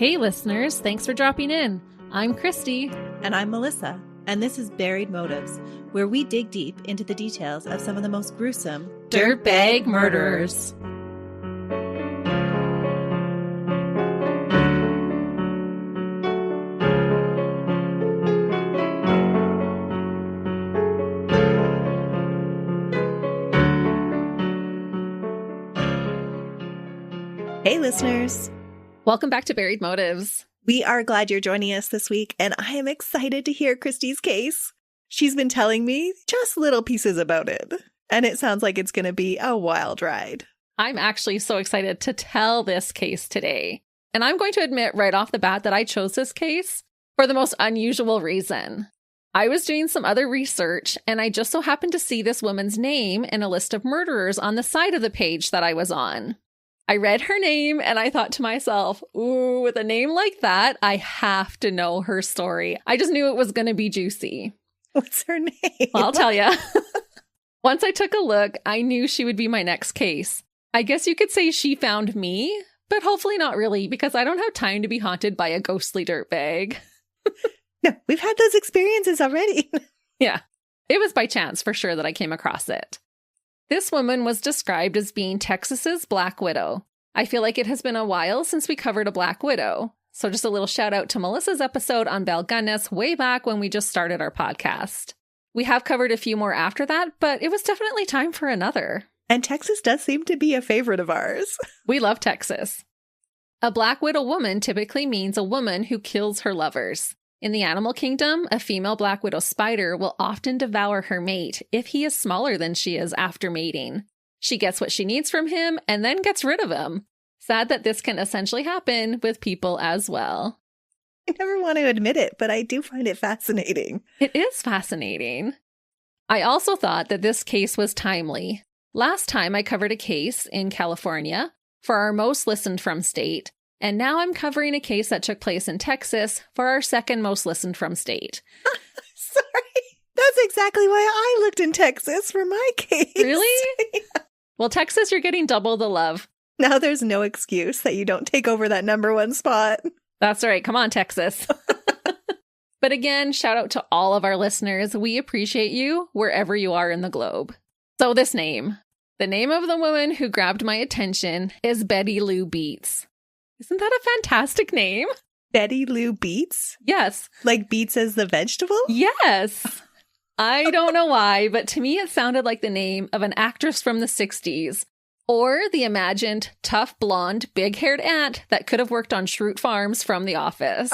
Hey listeners, thanks for dropping in. I'm Christy. And I'm Melissa, and this is Buried Motives, where we dig deep into the details of some of the most gruesome dirtbag murderers. Hey listeners! Welcome back to Buried Motives. We are glad you're joining us this week, and I am excited to hear Christy's case. She's been telling me just little pieces about it, and it sounds like it's going to be a wild ride. I'm actually so excited to tell this case today. And I'm going to admit right off the bat that I chose this case for the most unusual reason. I was doing some other research, and I just so happened to see this woman's name in a list of murderers on the side of the page that I was on. I read her name and I thought to myself, ooh, with a name like that, I have to know her story. I just knew it was going to be juicy. What's her name? Well, I'll tell you. Once I took a look, I knew she would be my next case. I guess you could say she found me, but hopefully not really, because I don't have time to be haunted by a ghostly dirtbag. No, we've had those experiences already. Yeah, it was by chance for sure that I came across it. This woman was described as being Texas's Black Widow. I feel like it has been a while since we covered a Black Widow. So just a little shout out to Melissa's episode on Belle Gunness way back when we just started our podcast. We have covered a few more after that, but it was definitely time for another. And Texas does seem to be a favorite of ours. We love Texas. A Black Widow woman typically means a woman who kills her lovers. In the animal kingdom, a female Black Widow spider will often devour her mate if he is smaller than she is after mating. She gets what she needs from him and then gets rid of him. Sad that this can essentially happen with people as well. I never want to admit it, but I do find it fascinating. It is fascinating. I also thought that this case was timely. Last time I covered a case in California for our most listened from state, and now I'm covering a case that took place in Texas for our second most listened from state. Sorry. That's exactly why I looked in Texas for my case. Really? Yeah. Well, Texas, you're getting double the love. Now there's no excuse that you don't take over that number one spot. That's right. Come on, Texas. But again, shout out to all of our listeners. We appreciate you wherever you are in the globe. So this name, the name of the woman who grabbed my attention is Betty Lou Beets. Isn't that a fantastic name? Betty Lou Beets? Yes. Like beets as the vegetable? Yes. I don't know why, but to me it sounded like the name of an actress from the 60s. Or the imagined tough, blonde, big-haired aunt that could have worked on Schrute Farms from The Office.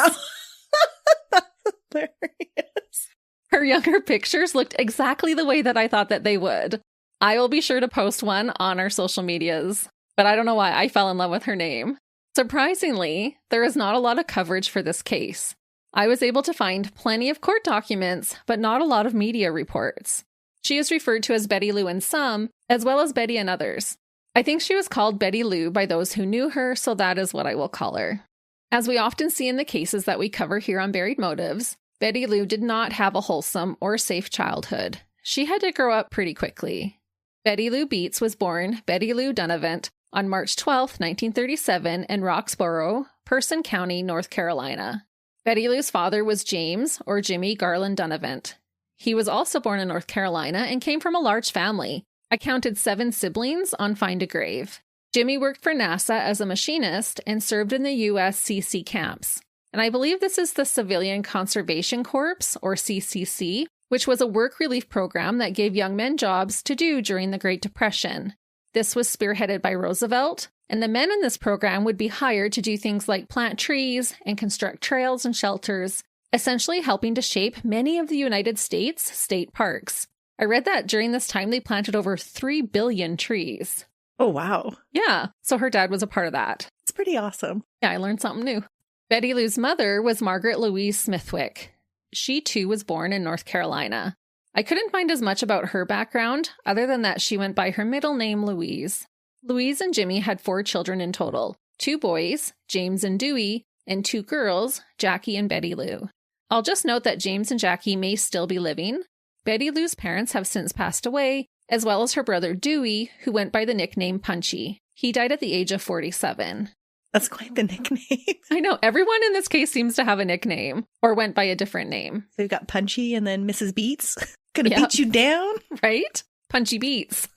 Hilarious. Her younger pictures looked exactly the way that I thought that they would. I will be sure to post one on our social medias, but I don't know why I fell in love with her name. Surprisingly, there is not a lot of coverage for this case. I was able to find plenty of court documents, but not a lot of media reports. She is referred to as Betty Lou in some, as well as Betty in others. I think she was called Betty Lou by those who knew her, so that is what I will call her. As we often see in the cases that we cover here on Buried Motives, Betty Lou did not have a wholesome or safe childhood. She had to grow up pretty quickly. Betty Lou Beets was born Betty Lou Dunavant on March 12, 1937 in Roxborough, Person County, North Carolina. Betty Lou's father was James, or Jimmy Garland Dunavant. He was also born in North Carolina and came from a large family. I counted 7 siblings on Find a Grave. Jimmy worked for NASA as a machinist and served in the USCC camps. And I believe this is the Civilian Conservation Corps, or CCC, which was a work relief program that gave young men jobs to do during the Great Depression. This was spearheaded by Roosevelt, and the men in this program would be hired to do things like plant trees and construct trails and shelters, essentially helping to shape many of the United States state parks. I read that during this time they planted over 3 billion trees. Oh, wow. Yeah, so her dad was a part of that. It's pretty awesome. Yeah, I learned something new. Betty Lou's mother was Margaret Louise Smithwick. She too was born in North Carolina. I couldn't find as much about her background, other than that she went by her middle name, Louise. Louise and Jimmy had 4 children in total, 2 boys, James and Dewey, and 2 girls, Jackie and Betty Lou. I'll just note that James and Jackie may still be living. Betty Lou's parents have since passed away, as well as her brother Dewey, who went by the nickname Punchy. He died at the age of 47. That's quite the nickname. I know. Everyone in this case seems to have a nickname or went by a different name. So you've got Punchy and then Mrs. Beets. Gonna beat you down? Right? Punchy Beets.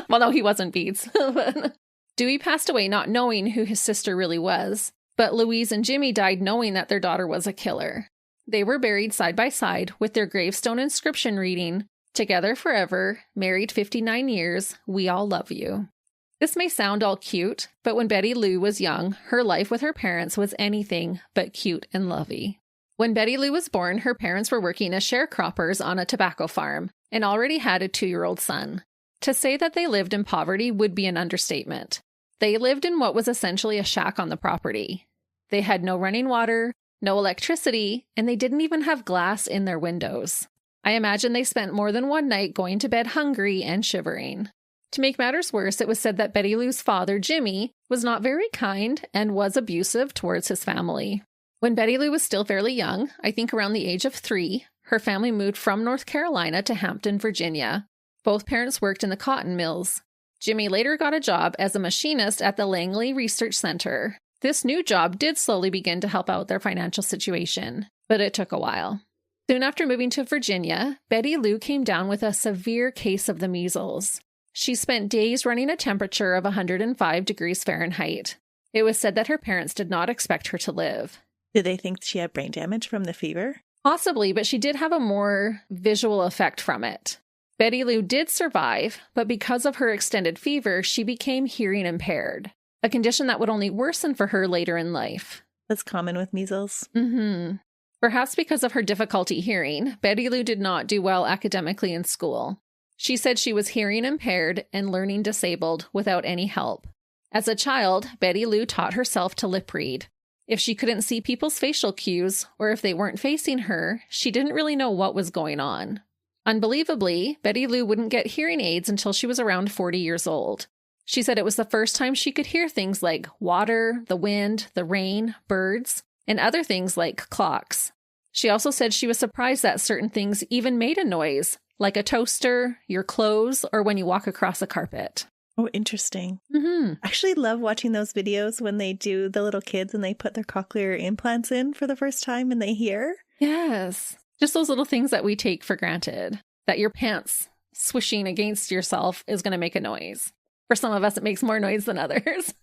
Well, no, he wasn't Beets. Dewey passed away not knowing who his sister really was, but Louise and Jimmy died knowing that their daughter was a killer. They were buried side by side with their gravestone inscription reading, "Together forever, married 59 years, we all love you." This may sound all cute, but when Betty Lou was young, her life with her parents was anything but cute and lovey. When Betty Lou was born, her parents were working as sharecroppers on a tobacco farm and already had a 2-year-old son. To say that they lived in poverty would be an understatement. They lived in what was essentially a shack on the property. They had no running water, no electricity, and they didn't even have glass in their windows. I imagine they spent more than one night going to bed hungry and shivering. To make matters worse, it was said that Betty Lou's father, Jimmy, was not very kind and was abusive towards his family. When Betty Lou was still fairly young, I think around the age of 3, her family moved from North Carolina to Hampton, Virginia. Both parents worked in the cotton mills. Jimmy later got a job as a machinist at the Langley Research Center. This new job did slowly begin to help out their financial situation, but it took a while. Soon after moving to Virginia, Betty Lou came down with a severe case of the measles. She spent days running a temperature of 105 degrees Fahrenheit. It was said that her parents did not expect her to live. Did they think she had brain damage from the fever? Possibly, but she did have a more visual effect from it. Betty Lou did survive, but because of her extended fever, she became hearing impaired, a condition that would only worsen for her later in life. That's common with measles. Perhaps because of her difficulty hearing, Betty Lou did not do well academically in school. She said she was hearing impaired and learning disabled without any help. As a child, Betty Lou taught herself to lip read. If she couldn't see people's facial cues, or if they weren't facing her, she didn't really know what was going on. Unbelievably, Betty Lou wouldn't get hearing aids until she was around 40 years old. She said it was the first time she could hear things like water, the wind, the rain, birds, and other things like clocks. She also said she was surprised that certain things even made a noise, like a toaster, your clothes, or when you walk across a carpet. Oh, interesting. I actually love watching those videos when they do the little kids and they put their cochlear implants in for the first time and they hear. Yes. Just those little things that we take for granted, that your pants swishing against yourself is going to make a noise. For some of us, it makes more noise than others.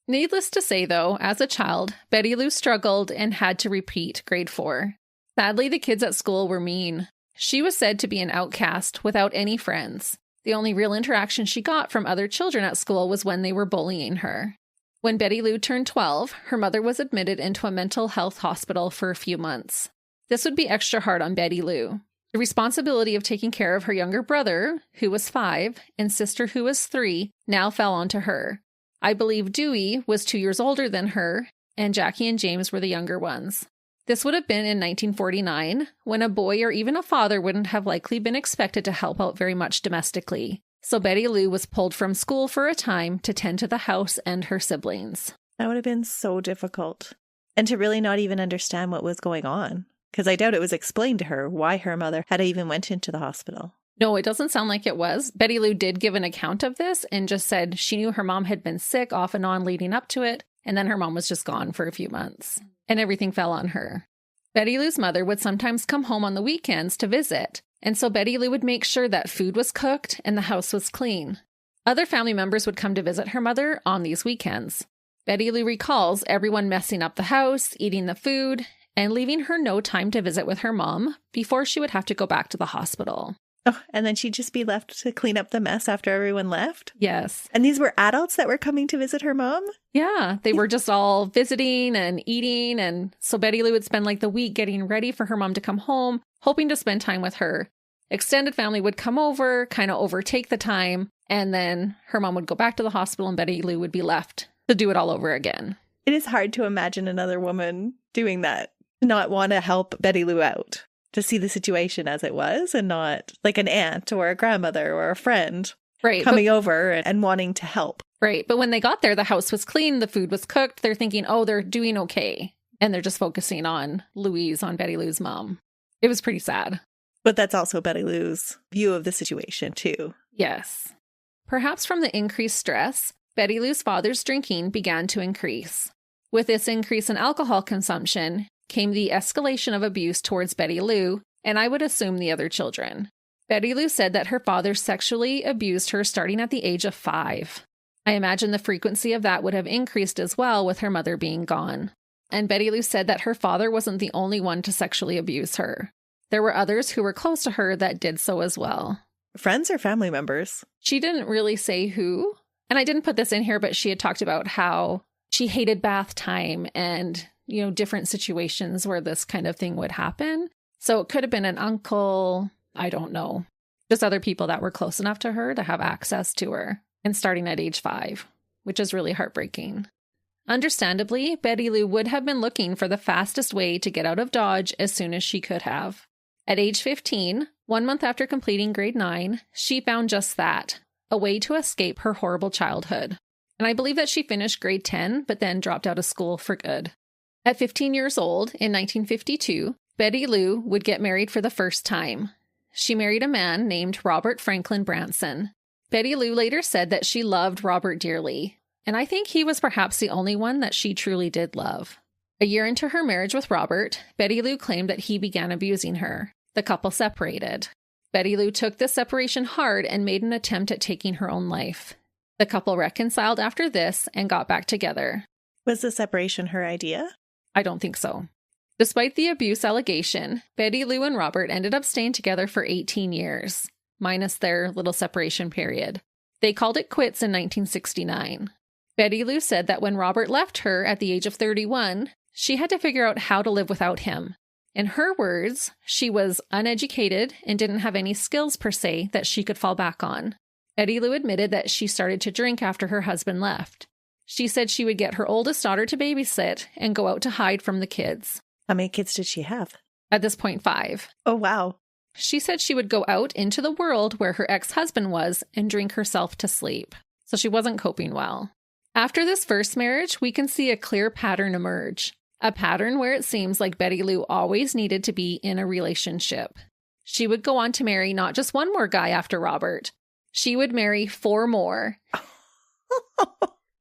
Needless to say, though, as a child, Betty Lou struggled and had to repeat grade 4. Sadly, the kids at school were mean. She was said to be an outcast without any friends. The only real interaction she got from other children at school was when they were bullying her. When Betty Lou turned 12, her mother was admitted into a mental health hospital for a few months. This would be extra hard on Betty Lou. The responsibility of taking care of her younger brother, who was 5, and sister, who was 3, now fell onto her. I believe Dewey was 2 years older than her, and Jackie and James were the younger ones. This would have been in 1949, when a boy or even a father wouldn't have likely been expected to help out very much domestically. So Betty Lou was pulled from school for a time to tend to the house and her siblings. That would have been so difficult. And to really not even understand what was going on. Because I doubt it was explained to her why her mother had even went into the hospital. No, it doesn't sound like it was. Betty Lou did give an account of this and just said she knew her mom had been sick off and on leading up to it. And then her mom was just gone for a few months. And everything fell on her. Betty Lou's mother would sometimes come home on the weekends to visit. And so Betty Lou would make sure that food was cooked and the house was clean. Other family members would come to visit her mother on these weekends. Betty Lou recalls everyone messing up the house, eating the food, and leaving her no time to visit with her mom before she would have to go back to the hospital. Oh, and then she'd just be left to clean up the mess after everyone left? Yes. And these were adults that were coming to visit her mom? Yeah, they were just all visiting and eating. And so Betty Lou would spend like the week getting ready for her mom to come home, hoping to spend time with her. Extended family would come over, kind of overtake the time, and then her mom would go back to the hospital and Betty Lou would be left to do it all over again. It is hard to imagine another woman doing that, not want to help Betty Lou out, to see the situation as it was and not like an aunt or a grandmother or a friend coming over and wanting to help. Right. But when they got there, the house was clean, the food was cooked. They're thinking, oh, they're doing okay. And they're just focusing on Louise, on Betty Lou's mom. It was pretty sad. But that's also Betty Lou's view of the situation, too. Yes. Perhaps from the increased stress, Betty Lou's father's drinking began to increase. With this increase in alcohol consumption came the escalation of abuse towards Betty Lou, and I would assume the other children. Betty Lou said that her father sexually abused her starting at the age of 5. I imagine the frequency of that would have increased as well with her mother being gone. And Betty Lou said that her father wasn't the only one to sexually abuse her. There were others who were close to her that did so as well. Friends or family members? She didn't really say who. And I didn't put this in here, but she had talked about how she hated bath time and, different situations where this kind of thing would happen. So it could have been an uncle, I don't know, just other people that were close enough to her to have access to her, and starting at age 5, which is really heartbreaking. Understandably, Betty Lou would have been looking for the fastest way to get out of Dodge as soon as she could have. At age 15, 1 month after completing grade 9, she found just that, a way to escape her horrible childhood. And I believe that she finished grade 10, but then dropped out of school for good. At 15 years old, in 1952, Betty Lou would get married for the first time. She married a man named Robert Franklin Branson. Betty Lou later said that she loved Robert dearly, and I think he was perhaps the only one that she truly did love. A year into her marriage with Robert, Betty Lou claimed that he began abusing her. The couple separated. Betty Lou took this separation hard and made an attempt at taking her own life. The couple reconciled after this and got back together. Was the separation her idea? I don't think so. Despite the abuse allegation, Betty Lou and Robert ended up staying together for 18 years, minus their little separation period. They called it quits in 1969. Betty Lou said that when Robert left her at the age of 31, she had to figure out how to live without him. In her words, she was uneducated and didn't have any skills per se that she could fall back on. Betty Lou admitted that she started to drink after her husband left. She said she would get her oldest daughter to babysit and go out to hide from the kids. How many kids did she have? At this point, 5. Oh, wow. She said she would go out into the world where her ex-husband was and drink herself to sleep. So she wasn't coping well. After this first marriage, we can see a clear pattern emerge. A pattern where it seems like Betty Lou always needed to be in a relationship. She would go on to marry not just one more guy after Robert. She would marry 4 more.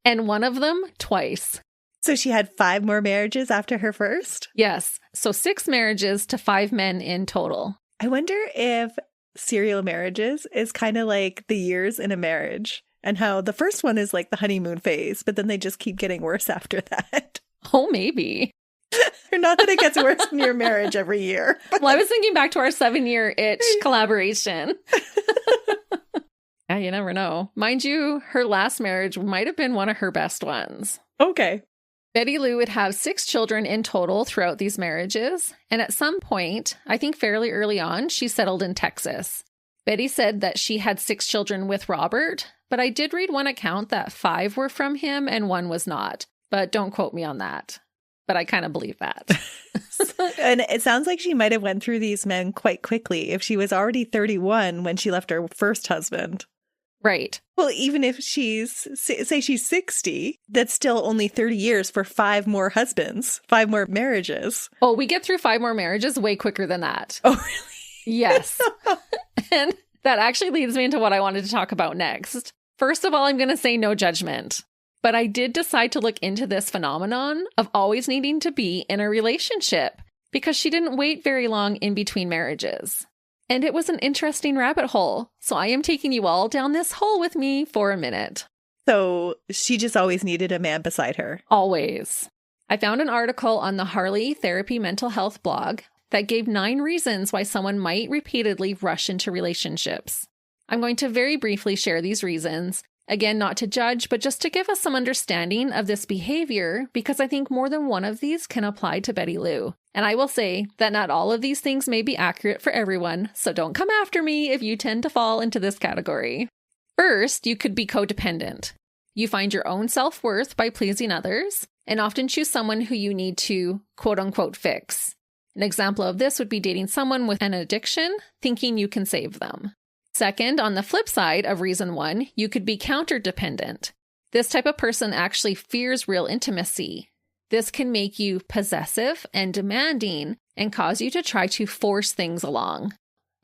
And one of them twice. So she had 5 more marriages after her first? Yes. So 6 marriages to 5 men in total. I wonder if serial marriages is kind of like the years in a marriage and how the first one is like the honeymoon phase, but then they just keep getting worse after that. Oh, maybe. Or not that it gets worse in your marriage every year. Well, I was thinking back to our 7-year itch collaboration. Yeah, you never know. Mind you, her last marriage might have been one of her best ones. Okay. Betty Lou would have 6 children in total throughout these marriages, and at some point, I think fairly early on, she settled in Texas. Betty said that she had 6 children with Robert, but I did read one account that 5 were from him and 1 was not. But don't quote me on that. But I kind of believe that. And it sounds like she might have went through these men quite quickly if she was already 31 when she left her first husband. Right. Well, even if say she's 60, that's still only 30 years for 5 more husbands, 5 more marriages. Oh, we get through 5 more marriages way quicker than that. Oh, really? Yes. And that actually leads me into what I wanted to talk about next. First of all, I'm going to say no judgment. But I did decide to look into this phenomenon of always needing to be in a relationship because she didn't wait very long in between marriages. And it was an interesting rabbit hole. So I am taking you all down this hole with me for a minute. So she just always needed a man beside her. Always. I found an article on the Harley Therapy Mental Health blog that gave 9 reasons why someone might repeatedly rush into relationships. I'm going to very briefly share these reasons. Again, not to judge, but just to give us some understanding of this behavior, because I think more than one of these can apply to Betty Lou. And I will say that not all of these things may be accurate for everyone, so don't come after me if you tend to fall into this category. First, you could be codependent. You find your own self-worth by pleasing others, and often choose someone who you need to, quote-unquote, fix. An example of this would be dating someone with an addiction, thinking you can save them. Second, on the flip side of reason 1, you could be counter-dependent. This type of person actually fears real intimacy. This can make you possessive and demanding and cause you to try to force things along.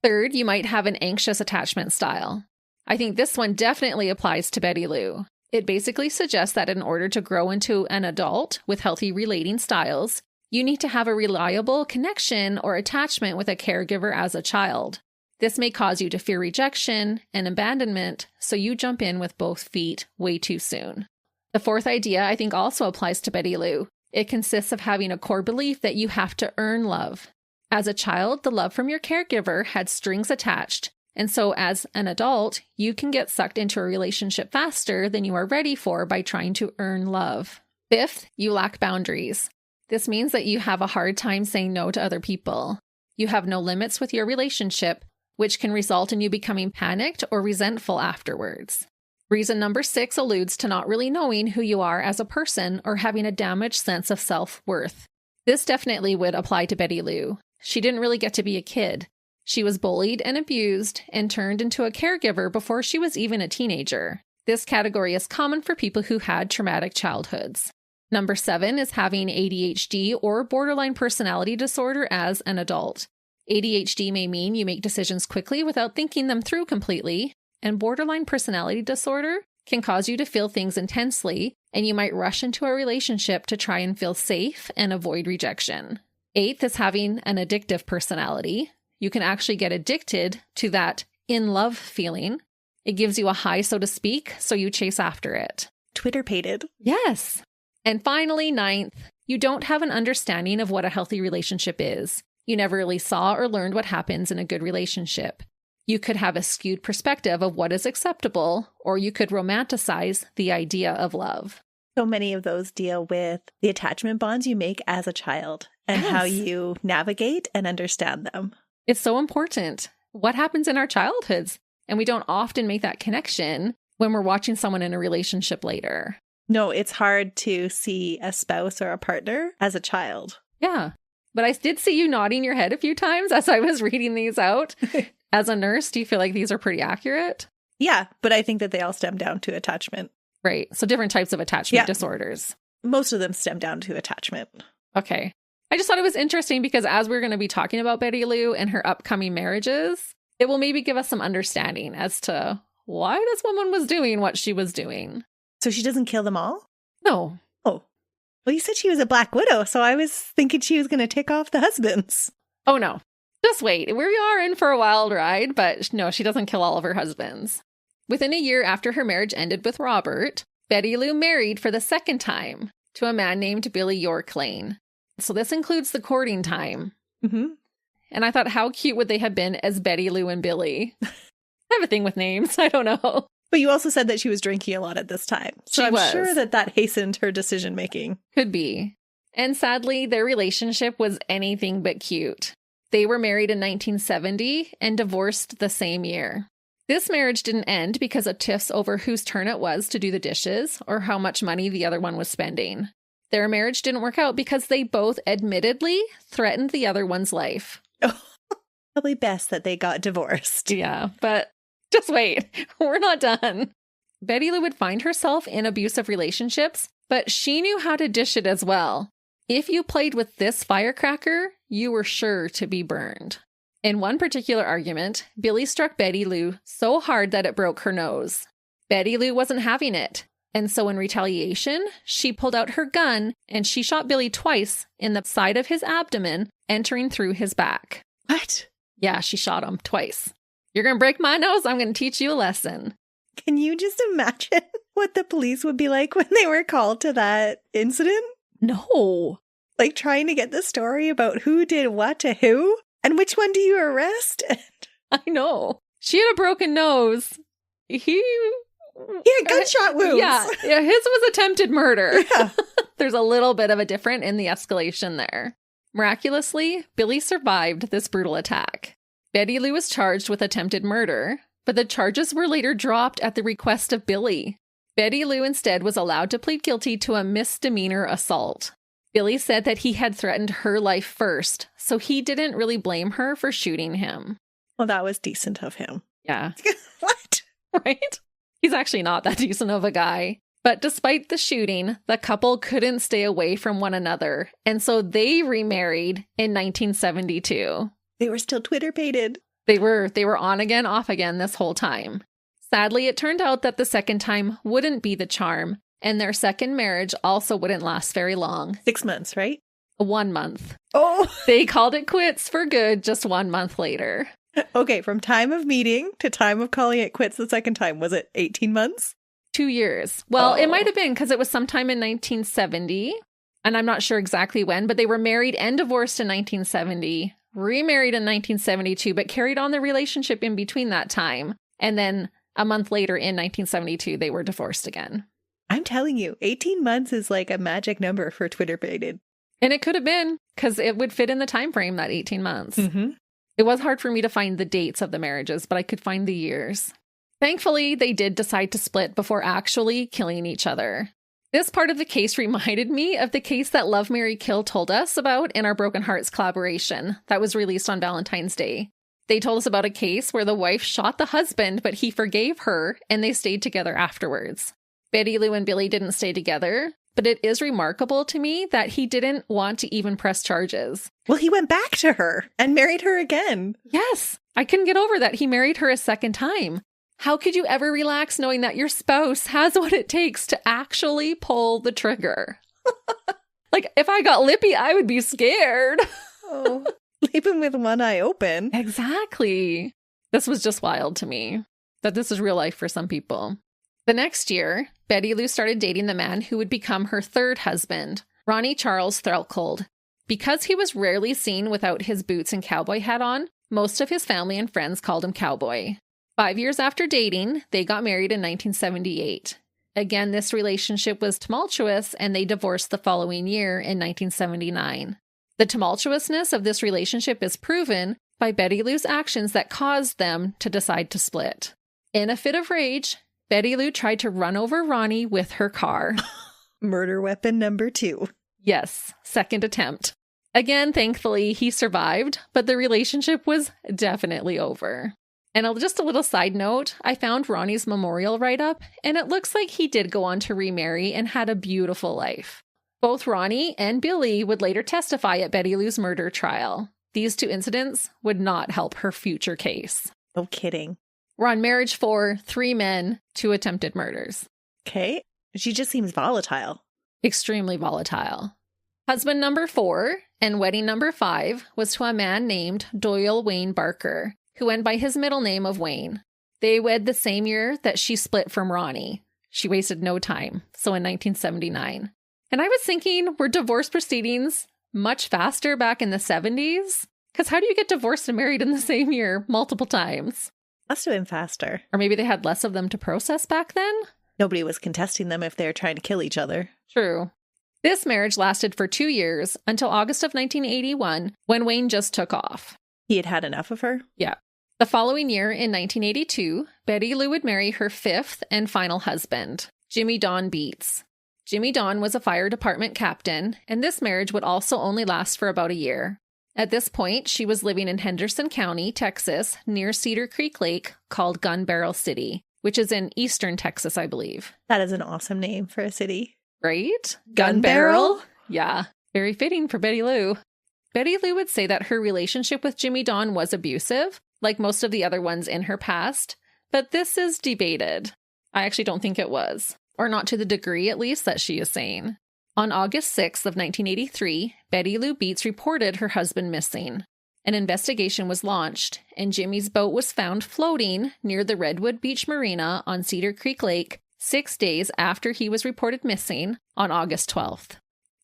Third, you might have an anxious attachment style. I think this one definitely applies to Betty Lou. It basically suggests that in order to grow into an adult with healthy relating styles, you need to have a reliable connection or attachment with a caregiver as a child. This may cause you to fear rejection and abandonment, so you jump in with both feet way too soon. The fourth idea I think also applies to Betty Lou. It consists of having a core belief that you have to earn love. As a child, the love from your caregiver had strings attached, and so as an adult, you can get sucked into a relationship faster than you are ready for by trying to earn love. Fifth, you lack boundaries. This means that you have a hard time saying no to other people. You have no limits with your relationship, which can result in you becoming panicked or resentful afterwards. Reason number 6 alludes to not really knowing who you are as a person or having a damaged sense of self-worth. This definitely would apply to Betty Lou. She didn't really get to be a kid. She was bullied and abused and turned into a caregiver before she was even a teenager. This category is common for people who had traumatic childhoods. Number 7 is having ADHD or borderline personality disorder as an adult. ADHD may mean you make decisions quickly without thinking them through completely, and borderline personality disorder can cause you to feel things intensely, and you might rush into a relationship to try and feel safe and avoid rejection. 8th is having an addictive personality. You can actually get addicted to that in-love feeling. It gives you a high, so to speak, so you chase after it. Twitter-pated. Yes. And finally, 9th, you don't have an understanding of what a healthy relationship is. You never really saw or learned what happens in a good relationship. You could have a skewed perspective of what is acceptable, or you could romanticize the idea of love. So many of those deal with the attachment bonds you make as a child and how you navigate and understand them. It's so important. What happens in our childhoods? And we don't often make that connection when we're watching someone in a relationship later. No, it's hard to see a spouse or a partner as a child. Yeah. But I did see you nodding your head a few times as I was reading these out. As a nurse, do you feel like these are pretty accurate? Yeah, but I think that they all stem down to attachment. Right. So different types of attachment disorders. Most of them stem down to attachment. Okay. I just thought it was interesting because as we're going to be talking about Betty Lou and her upcoming marriages, it will maybe give us some understanding as to why this woman was doing what she was doing. So she doesn't kill them all? No. Oh. Well, you said she was a Black Widow, so I was thinking she was going to take off the husbands. Oh, no. Just wait. We are in for a wild ride, but no, she doesn't kill all of her husbands. Within a year after her marriage ended with Robert, Betty Lou married for the second time to a man named Billy York Lane. So this includes the courting time. Mm-hmm. And I thought, how cute would they have been as Betty Lou and Billy? I have a thing with names. I don't know. But you also said that she was drinking a lot at this time. So I'm sure that hastened her decision making. Could be. And sadly, their relationship was anything but cute. They were married in 1970 and divorced the same year. This marriage didn't end because of tiffs over whose turn it was to do the dishes or how much money the other one was spending. Their marriage didn't work out because they both admittedly threatened the other one's life. Oh, probably best that they got divorced. Yeah, but just wait. We're not done. Betty Lou would find herself in abusive relationships, but she knew how to dish it as well. If you played with this firecracker, you were sure to be burned. In one particular argument, Billy struck Betty Lou so hard that it broke her nose. Betty Lou wasn't having it, and so in retaliation, she pulled out her gun and she shot Billy twice in the side of his abdomen, entering through his back. What? Yeah, she shot him twice. You're going to break my nose, I'm going to teach you a lesson. Can you just imagine what the police would be like when they were called to that incident? No. Like trying to get the story about who did what to who? And which one do you arrest? I know. She had a broken nose. He had gunshot wounds. Yeah, his was attempted murder. Yeah. There's a little bit of a difference in the escalation there. Miraculously, Billy survived this brutal attack. Betty Lou was charged with attempted murder, but the charges were later dropped at the request of Billy. Betty Lou instead was allowed to plead guilty to a misdemeanor assault. Billy said that he had threatened her life first, so he didn't really blame her for shooting him. Well, that was decent of him. Yeah. What? Right? He's actually not that decent of a guy. But despite the shooting, the couple couldn't stay away from one another, and so they remarried in 1972. They were still Twitter-pated. They were on again, off again this whole time. Sadly, it turned out that the second time wouldn't be the charm, and their second marriage also wouldn't last very long. 6 months, right? 1 month. Oh! They called it quits for good just 1 month later. Okay, from time of meeting to time of calling it quits the second time, was it 18 months? 2 years. Well, It might have been because it was sometime in 1970, and I'm not sure exactly when, but they were married and divorced in 1970, remarried in 1972, but carried on the relationship in between that time. And then a month later in 1972, they were divorced again. I'm telling you, 18 months is like a magic number for Twitter baited. And it could have been because it would fit in the time frame, that 18 months. Mm-hmm. It was hard for me to find the dates of the marriages, but I could find the years. Thankfully, they did decide to split before actually killing each other. This part of the case reminded me of the case that Love, Marry, Kill told us about in our Broken Hearts collaboration that was released on Valentine's Day. They told us about a case where the wife shot the husband, but he forgave her and they stayed together afterwards. Betty Lou and Billy didn't stay together, but it is remarkable to me that he didn't want to even press charges. Well, he went back to her and married her again. Yes, I couldn't get over that he married her a second time. How could you ever relax knowing that your spouse has what it takes to actually pull the trigger? Like, if I got lippy, I would be scared. Oh, sleeping with one eye open. Exactly. This was just wild to me, that this is real life for some people. The next year, Betty Lou started dating the man who would become her third husband, Ronnie Charles Threlkeld. Because he was rarely seen without his boots and cowboy hat on, most of his family and friends called him Cowboy. 5 years after dating, they got married in 1978. Again, this relationship was tumultuous, and they divorced the following year in 1979. The tumultuousness of this relationship is proven by Betty Lou's actions that caused them to decide to split. In a fit of rage, Betty Lou tried to run over Ronnie with her car. Murder weapon number 2. Yes, second attempt. Again, thankfully, he survived, but the relationship was definitely over. And just a little side note, I found Ronnie's memorial write-up, and it looks like he did go on to remarry and had a beautiful life. Both Ronnie and Billy would later testify at Betty Lou's murder trial. These 2 incidents would not help her future case. No kidding. We're on marriage 4, 3 men, 2 attempted murders. Okay. She just seems volatile. Extremely volatile. Husband number 4 and wedding number 5 was to a man named Doyle Wayne Barker, who went by his middle name of Wayne. They wed the same year that she split from Ronnie. She wasted no time, so in 1979. And I was thinking, were divorce proceedings much faster back in the 70s? Because how do you get divorced and married in the same year multiple times? Must have been faster. Or maybe they had less of them to process back then? Nobody was contesting them if they were trying to kill each other. True. This marriage lasted for 2 years until August of 1981, when Wayne just took off. He had had enough of her? Yeah. The following year, in 1982, Betty Lou would marry her 5th and final husband, Jimmy Don Beets. Jimmy Don was a fire department captain, and this marriage would also only last for about a year. At this point, she was living in Henderson County, Texas, near Cedar Creek Lake, called Gun Barrel City, which is in eastern Texas, I believe. That is an awesome name for a city. Right? Gun Barrel? Yeah. Very fitting for Betty Lou. Betty Lou would say that her relationship with Jimmy Don was abusive, like most of the other ones in her past, but this is debated. I actually don't think it was, or not to the degree, at least, that she is saying. On August 6th of 1983, Betty Lou Beets reported her husband missing. An investigation was launched, and Jimmy's boat was found floating near the Redwood Beach Marina on Cedar Creek Lake 6 days after he was reported missing on August 12th.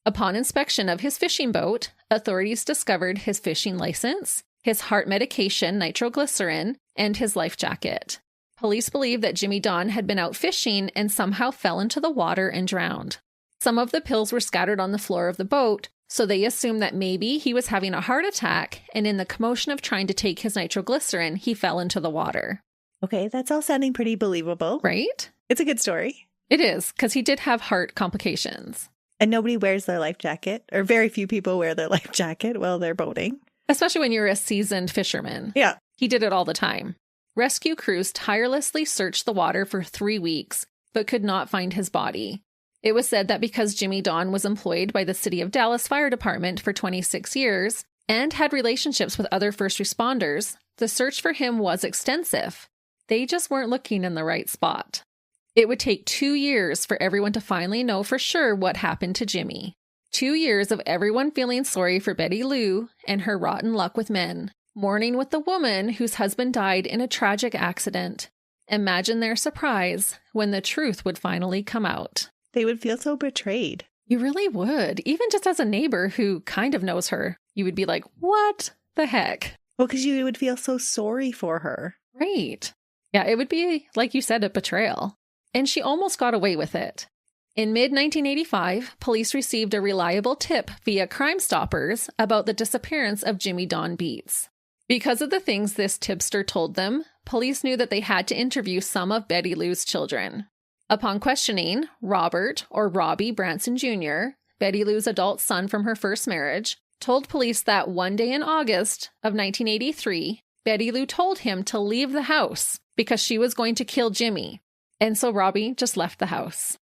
Upon inspection of his fishing boat, authorities discovered his fishing license, his heart medication, nitroglycerin, and his life jacket. Police believe that Jimmy Don had been out fishing and somehow fell into the water and drowned. Some of the pills were scattered on the floor of the boat, so they assumed that maybe he was having a heart attack, and in the commotion of trying to take his nitroglycerin, he fell into the water. Okay, that's all sounding pretty believable. Right? It's a good story. It is, because he did have heart complications. And nobody wears their life jacket, or very few people wear their life jacket while they're boating. Especially when you're a seasoned fisherman. Yeah. He did it all the time. Rescue crews tirelessly searched the water for 3 weeks, but could not find his body. It was said that because Jimmy Don was employed by the City of Dallas Fire Department for 26 years and had relationships with other first responders, the search for him was extensive. They just weren't looking in the right spot. It would take 2 years for everyone to finally know for sure what happened to Jimmy. 2 years of everyone feeling sorry for Betty Lou and her rotten luck with men, mourning with the woman whose husband died in a tragic accident. Imagine their surprise when the truth would finally come out. They would feel so betrayed. You really would. Even just as a neighbor who kind of knows her, you would be like, what the heck? Well, because you would feel so sorry for her. Right. Yeah, it would be, like you said, a betrayal. And she almost got away with it. In mid-1985, police received a reliable tip via Crime Stoppers about the disappearance of Jimmy Don Beets. Because of the things this tipster told them, police knew that they had to interview some of Betty Lou's children. Upon questioning, Robert, or Robbie Branson Jr., Betty Lou's adult son from her first marriage, told police that one day in August of 1983, Betty Lou told him to leave the house because she was going to kill Jimmy. And so Robbie just left the house.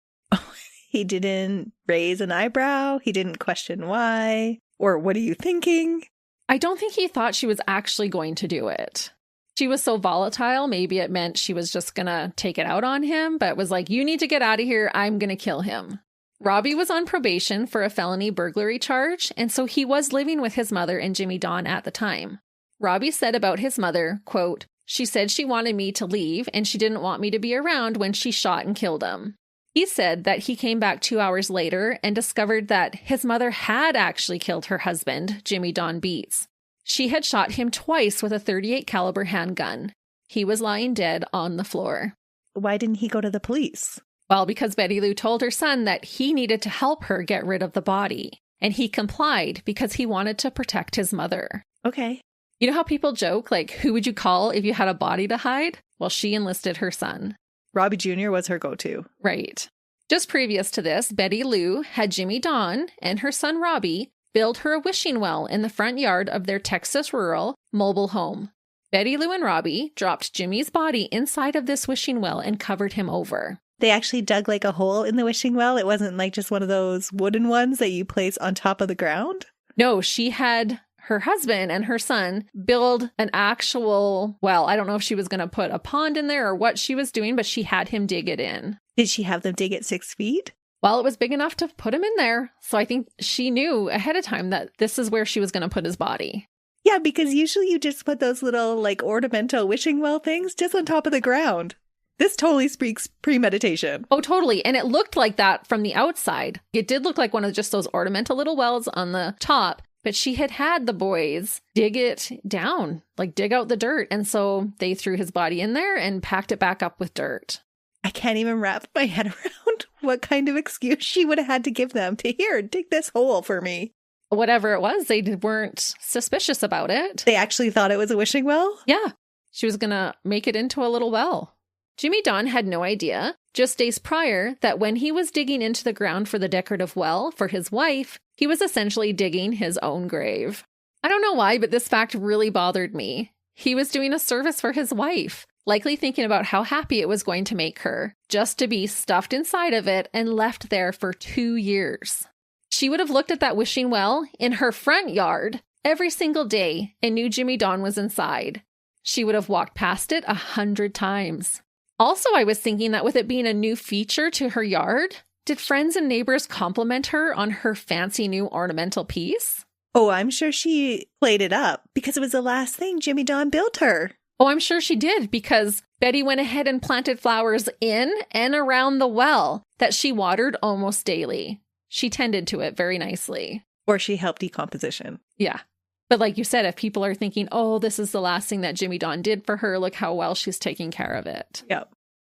He didn't raise an eyebrow. He didn't question why. Or what are you thinking? I don't think he thought she was actually going to do it. She was so volatile, maybe it meant she was just going to take it out on him, but was like, you need to get out of here. I'm going to kill him. Robbie was on probation for a felony burglary charge, and so he was living with his mother and Jimmy Don at the time. Robbie said about his mother, quote, "She said she wanted me to leave and she didn't want me to be around when she shot and killed him." He said that he came back 2 hours later and discovered that his mother had actually killed her husband, Jimmy Don Beets. She had shot him twice with a .38 caliber handgun. He was lying dead on the floor. Why didn't he go to the police? Well, because Betty Lou told her son that he needed to help her get rid of the body. And he complied because he wanted to protect his mother. Okay. You know how people joke, like, who would you call if you had a body to hide? Well, she enlisted her son. Robbie Jr. was her go-to. Right. Just previous to this, Betty Lou had Jimmy Don and her son Robbie build her a wishing well in the front yard of their Texas rural mobile home. Betty Lou and Robbie dropped Jimmy's body inside of this wishing well and covered him over. They actually dug like a hole in the wishing well? It wasn't like just one of those wooden ones that you place on top of the ground? No, she had her husband and her son build an actual well. I don't know if she was going to put a pond in there or what she was doing, but she had him dig it in. Did she have them dig it 6 feet? Well, it was big enough to put him in there. So I think she knew ahead of time that this is where she was going to put his body. Yeah, because usually you just put those little like ornamental wishing well things just on top of the ground. This totally speaks premeditation. Oh, totally. And it looked like that from the outside. It did look like one of just those ornamental little wells on the top. But she had the boys dig it down, like dig out the dirt. And so they threw his body in there and packed it back up with dirt. I can't even wrap my head around what kind of excuse she would have had to give them to, here, dig this hole for me. Whatever it was, they weren't suspicious about it. They actually thought it was a wishing well? Yeah. She was going to make it into a little well. Jimmy Don had no idea, just days prior, that when he was digging into the ground for the decorative well for his wife, he was essentially digging his own grave. I don't know why, but this fact really bothered me. He was doing a service for his wife, likely thinking about how happy it was going to make her, just to be stuffed inside of it and left there for 2 years. She would have looked at that wishing well in her front yard every single day and knew Jimmy Don was inside. She would have walked past it 100 times. Also, I was thinking that with it being a new feature to her yard, did friends and neighbors compliment her on her fancy new ornamental piece? Oh, I'm sure she played it up because it was the last thing Jimmy Don built her. Oh, I'm sure she did because Betty went ahead and planted flowers in and around the well that she watered almost daily. She tended to it very nicely. Or she helped decomposition. Yeah. But like you said, if people are thinking, oh, this is the last thing that Jimmy Don did for her, look how well she's taking care of it. Yep.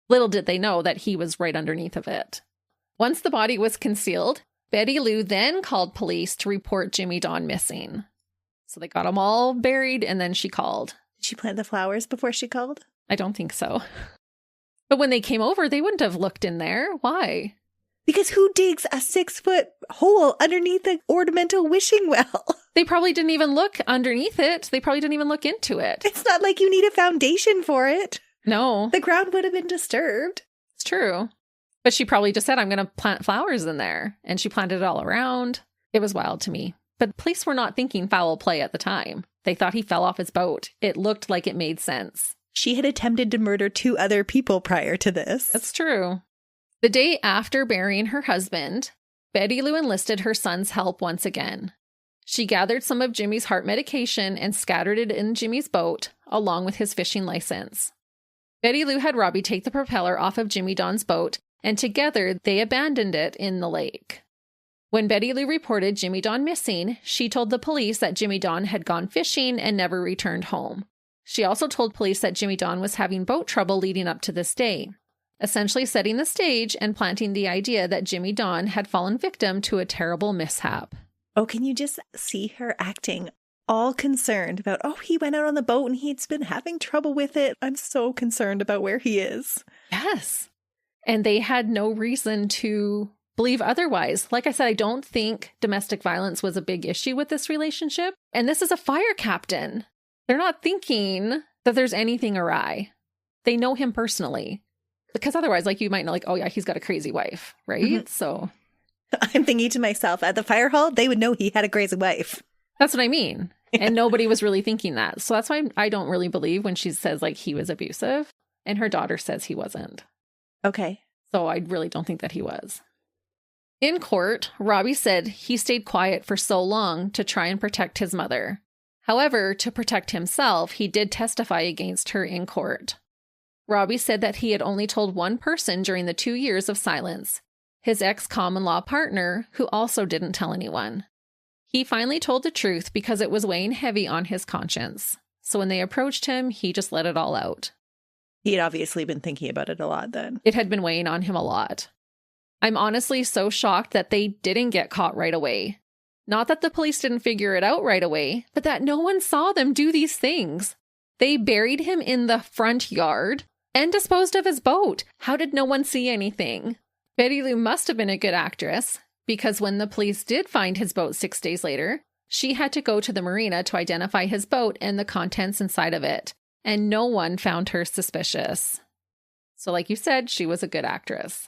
Little did they know that he was right underneath of it. Once the body was concealed, Betty Lou then called police to report Jimmy Don missing. So they got him all buried and then she called. Did she plant the flowers before she called? I don't think so. But when they came over, they wouldn't have looked in there. Why? Because who digs a 6-foot hole underneath an ornamental wishing well? They probably didn't even look underneath it. They probably didn't even look into it. It's not like you need a foundation for it. No. The ground would have been disturbed. It's true. But she probably just said, I'm going to plant flowers in there. And she planted it all around. It was wild to me. But police were not thinking foul play at the time. They thought he fell off his boat. It looked like it made sense. She had attempted to murder 2 other people prior to this. That's true. The day after burying her husband, Betty Lou enlisted her son's help once again. She gathered some of Jimmy's heart medication and scattered it in Jimmy's boat, along with his fishing license. Betty Lou had Robbie take the propeller off of Jimmy Don's boat, and together they abandoned it in the lake. When Betty Lou reported Jimmy Don missing, she told the police that Jimmy Don had gone fishing and never returned home. She also told police that Jimmy Don was having boat trouble leading up to this day, essentially setting the stage and planting the idea that Jimmy Don had fallen victim to a terrible mishap. Oh, can you just see her acting all concerned about, oh, he went out on the boat and he's been having trouble with it. I'm so concerned about where he is. Yes. And they had no reason to believe otherwise. Like I said, I don't think domestic violence was a big issue with this relationship. And this is a fire captain. They're not thinking that there's anything awry. They know him personally. Because otherwise, like, you might know, like, oh yeah, he's got a crazy wife, right? Mm-hmm. So I'm thinking to myself, at the fire hall, they would know he had a crazy wife. That's what I mean. And nobody was really thinking that. So that's why I don't really believe when she says, like, he was abusive. And her daughter says he wasn't. Okay. So I really don't think that he was. In court, Robbie said he stayed quiet for so long to try and protect his mother. However, to protect himself, he did testify against her in court. Robbie said that he had only told one person during the 2 years of silence, his ex-common-law partner, who also didn't tell anyone. He finally told the truth because it was weighing heavy on his conscience. So when they approached him, he just let it all out. He had obviously been thinking about it a lot then. It had been weighing on him a lot. I'm honestly so shocked that they didn't get caught right away. Not that the police didn't figure it out right away, but that no one saw them do these things. They buried him in the front yard and disposed of his boat. How did no one see anything? Betty Lou must have been a good actress, because when the police did find his boat 6 days later, she had to go to the marina to identify his boat and the contents inside of it, and no one found her suspicious. So like you said, she was a good actress.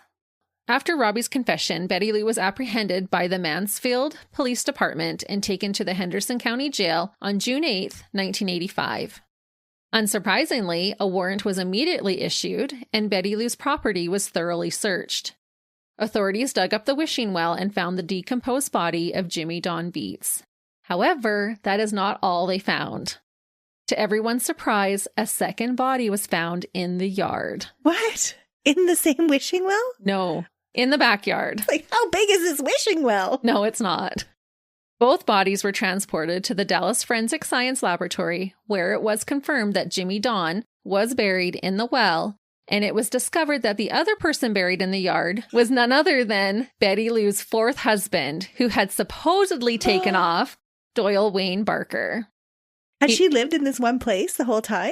After Robbie's confession, Betty Lou was apprehended by the Mansfield Police Department and taken to the Henderson County Jail on June 8th, 1985. Unsurprisingly, a warrant was immediately issued, and Betty Lou's property was thoroughly searched. Authorities dug up the wishing well and found the decomposed body of Jimmy Don Beets. However, that is not all they found. To everyone's surprise, a second body was found in the yard. What? In the same wishing well? No, in the backyard. Like, how big is this wishing well? No, it's not. Both bodies were transported to the Dallas Forensic Science Laboratory, where it was confirmed that Jimmy Don was buried in the well, and it was discovered that the other person buried in the yard was none other than Betty Lou's fourth husband, who had supposedly taken off, Doyle Wayne Barker. Had she lived in this one place the whole time?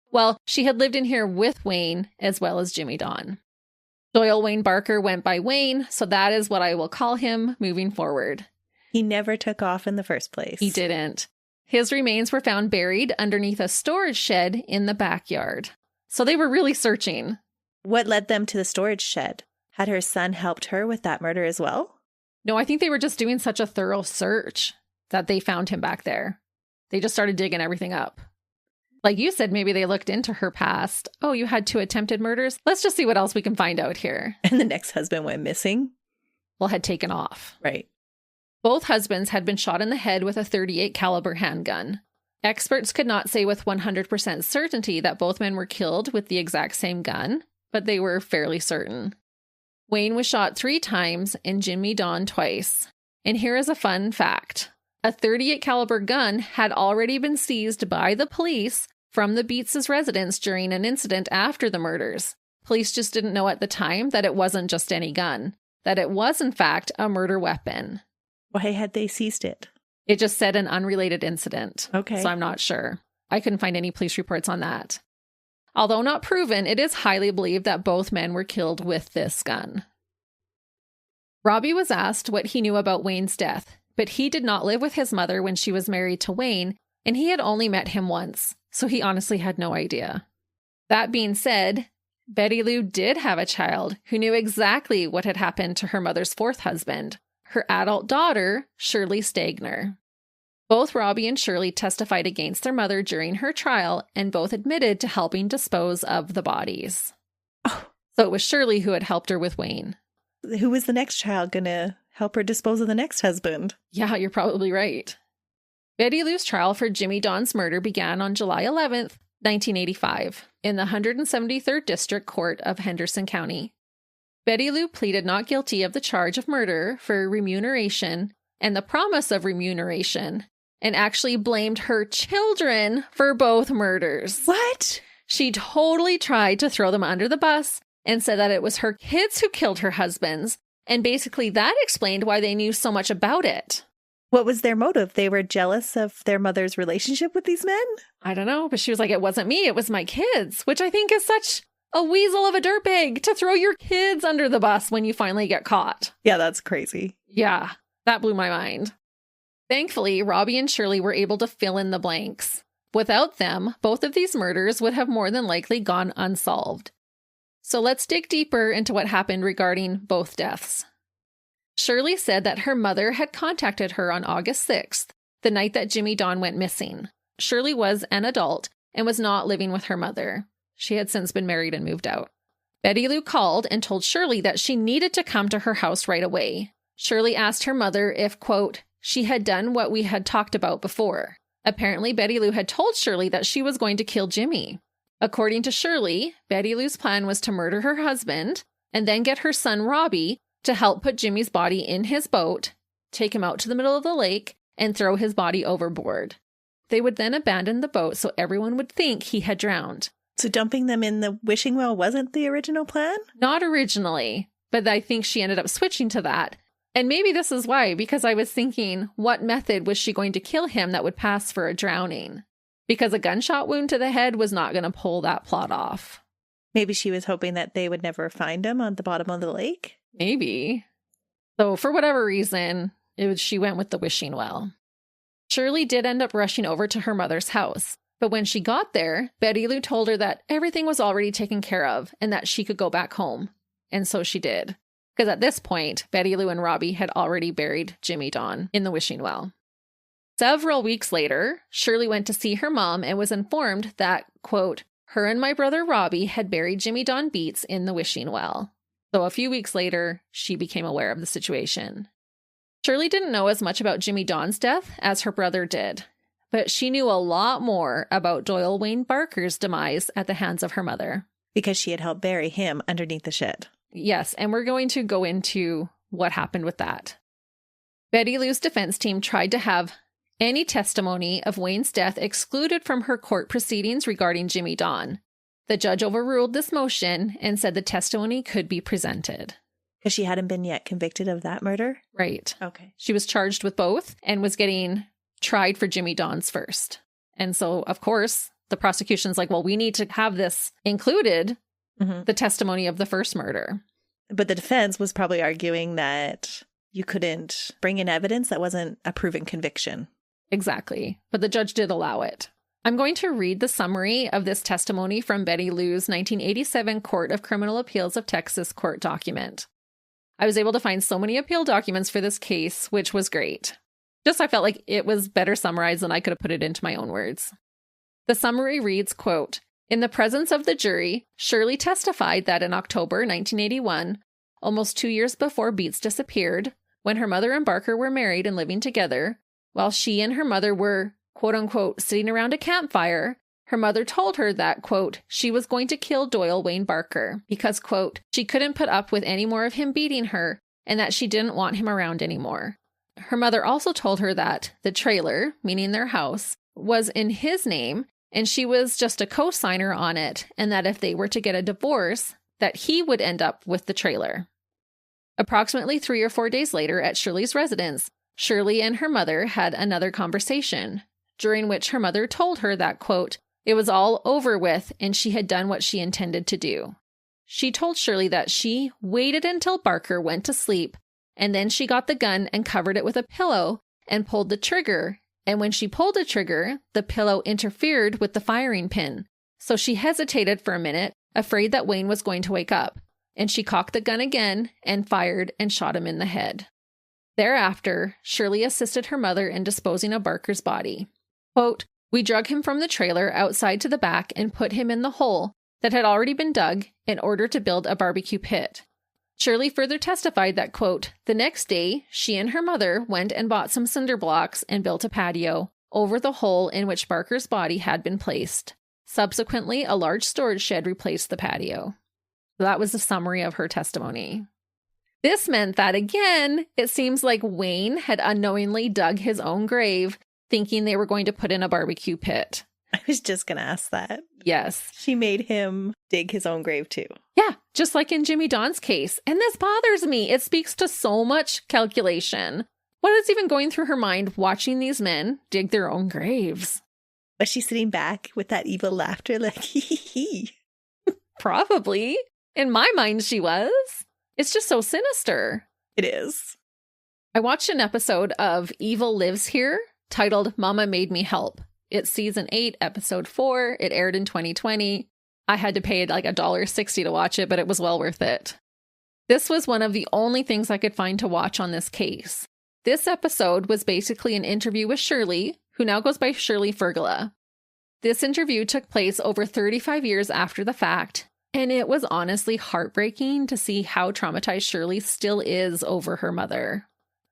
Well, she had lived in here with Wayne as well as Jimmy Don. Doyle Wayne Barker went by Wayne, so that is what I will call him moving forward. He never took off in the first place. He didn't. His remains were found buried underneath a storage shed in the backyard. So they were really searching. What led them to the storage shed? Had her son helped her with that murder as well? No, I think they were just doing such a thorough search that they found him back there. They just started digging everything up. Like you said, maybe they looked into her past. Oh, you had 2 attempted murders? Let's just see what else we can find out here. And the next husband went missing? Well, had taken off. Right. Both husbands had been shot in the head with a .38 caliber handgun. Experts could not say with 100% certainty that both men were killed with the exact same gun, but they were fairly certain. Wayne was shot 3 times and Jimmy Don twice. And here is a fun fact. A .38 caliber gun had already been seized by the police from the Beets' residence during an incident after the murders. Police just didn't know at the time that it wasn't just any gun, that it was in fact a murder weapon. Why had they seized it? It just said an unrelated incident. Okay. So I'm not sure. I couldn't find any police reports on that. Although not proven, it is highly believed that both men were killed with this gun. Robbie was asked what he knew about Wayne's death, but he did not live with his mother when she was married to Wayne, and he had only met him once, so he honestly had no idea. That being said, Betty Lou did have a child who knew exactly what had happened to her mother's 4th husband, her adult daughter, Shirley Stagner. Both Robbie and Shirley testified against their mother during her trial, and both admitted to helping dispose of the bodies. Oh. So it was Shirley who had helped her with Wayne. Who was the next child going to help her dispose of the next husband? Yeah, you're probably right. Betty Lou's trial for Jimmy Don's murder began on July 11th, 1985, in the 173rd District Court of Henderson County. Betty Lou pleaded not guilty of the charge of murder for remuneration and the promise of remuneration, and actually blamed her children for both murders. What? She totally tried to throw them under the bus and said that it was her kids who killed her husbands, and basically that explained why they knew so much about it. What was their motive? They were jealous of their mother's relationship with these men? I don't know, but she was like, it wasn't me, it was my kids, which I think is such a weasel of a dirtbag to throw your kids under the bus when you finally get caught. Yeah, that's crazy. Yeah, that blew my mind. Thankfully, Robbie and Shirley were able to fill in the blanks. Without them, both of these murders would have more than likely gone unsolved. So let's dig deeper into what happened regarding both deaths. Shirley said that her mother had contacted her on August 6th, the night that Jimmy Don went missing. Shirley was an adult and was not living with her mother. She had since been married and moved out. Betty Lou called and told Shirley that she needed to come to her house right away. Shirley asked her mother if, quote, she had done what we had talked about before. Apparently, Betty Lou had told Shirley that she was going to kill Jimmy. According to Shirley, Betty Lou's plan was to murder her husband and then get her son Robbie to help put Jimmy's body in his boat, take him out to the middle of the lake, and throw his body overboard. They would then abandon the boat so everyone would think he had drowned. So dumping them in the wishing well wasn't the original plan? Not originally, but I think she ended up switching to that. And maybe this is why, because I was thinking, what method was she going to kill him that would pass for a drowning? Because a gunshot wound to the head was not going to pull that plot off. Maybe she was hoping that they would never find him on the bottom of the lake? Maybe. So for whatever reason, she went with the wishing well. Shirley did end up rushing over to her mother's house. But when she got there, Betty Lou told her that everything was already taken care of and that she could go back home. And so she did. Because at this point, Betty Lou and Robbie had already buried Jimmy Don in the wishing well. Several weeks later, Shirley went to see her mom and was informed that, quote, her and my brother Robbie had buried Jimmy Don Beets in the wishing well. So a few weeks later, she became aware of the situation. Shirley didn't know as much about Jimmy Don's death as her brother did, but she knew a lot more about Doyle Wayne Barker's demise at the hands of her mother. Because she had helped bury him underneath the shed. Yes, and we're going to go into what happened with that. Betty Lou's defense team tried to have any testimony of Wayne's death excluded from her court proceedings regarding Jimmy Don. The judge overruled this motion and said the testimony could be presented. Because she hadn't been yet convicted of that murder? Right. Okay. She was charged with both and was getting tried for Jimmy Don's first. And so, of course, the prosecution's like, well, we need to have this included, the testimony of the first murder. But the defense was probably arguing that you couldn't bring in evidence that wasn't a proven conviction. Exactly. But the judge did allow it. I'm going to read the summary of this testimony from Betty Lou's 1987 Court of Criminal Appeals of Texas court document. I was able to find so many appeal documents for this case, which was great. I felt like it was better summarized than I could have put it into my own words. The summary reads, quote, in the presence of the jury, Shirley testified that in October 1981, almost 2 years before Beets disappeared, when her mother and Barker were married and living together, while she and her mother were, quote unquote, sitting around a campfire, her mother told her that, quote, she was going to kill Doyle Wayne Barker because, quote, she couldn't put up with any more of him beating her and that she didn't want him around anymore. Her mother also told her that the trailer, meaning their house, was in his name and she was just a co-signer on it, and that if they were to get a divorce, that he would end up with the trailer. Approximately 3 or 4 days later at Shirley's residence, Shirley and her mother had another conversation, during which her mother told her that, quote, it was all over with and she had done what she intended to do. She told Shirley that she waited until Barker went to sleep, and then she got the gun and covered it with a pillow and pulled the trigger. And when she pulled the trigger, the pillow interfered with the firing pin. So she hesitated for a minute, afraid that Wayne was going to wake up. And she cocked the gun again and fired and shot him in the head. Thereafter, Shirley assisted her mother in disposing of Barker's body. Quote, "We drug him from the trailer outside to the back and put him in the hole that had already been dug in order to build a barbecue pit." Shirley further testified that, quote, "The next day, she and her mother went and bought some cinder blocks and built a patio over the hole in which Barker's body had been placed. Subsequently, a large storage shed replaced the patio." So that was the summary of her testimony. This meant that, again, it seems like Wayne had unknowingly dug his own grave, thinking they were going to put in a barbecue pit. I was just going to ask that. Yes. She made him dig his own grave too. Yeah, just like in Jimmy Don's case. And this bothers me. It speaks to so much calculation. What is even going through her mind watching these men dig their own graves? Was she sitting back with that evil laughter like, hee hee hee? Probably. In my mind, she was. It's just so sinister. It is. I watched an episode of Evil Lives Here titled Mama Made Me Help. It's season 8, episode 4. It aired in 2020. I had to pay like $1.60 to watch it, but it was well worth it. This was one of the only things I could find to watch on this case. This episode was basically an interview with Shirley, who now goes by Shirley Fergala. This interview took place over 35 years after the fact, and it was honestly heartbreaking to see how traumatized Shirley still is over her mother.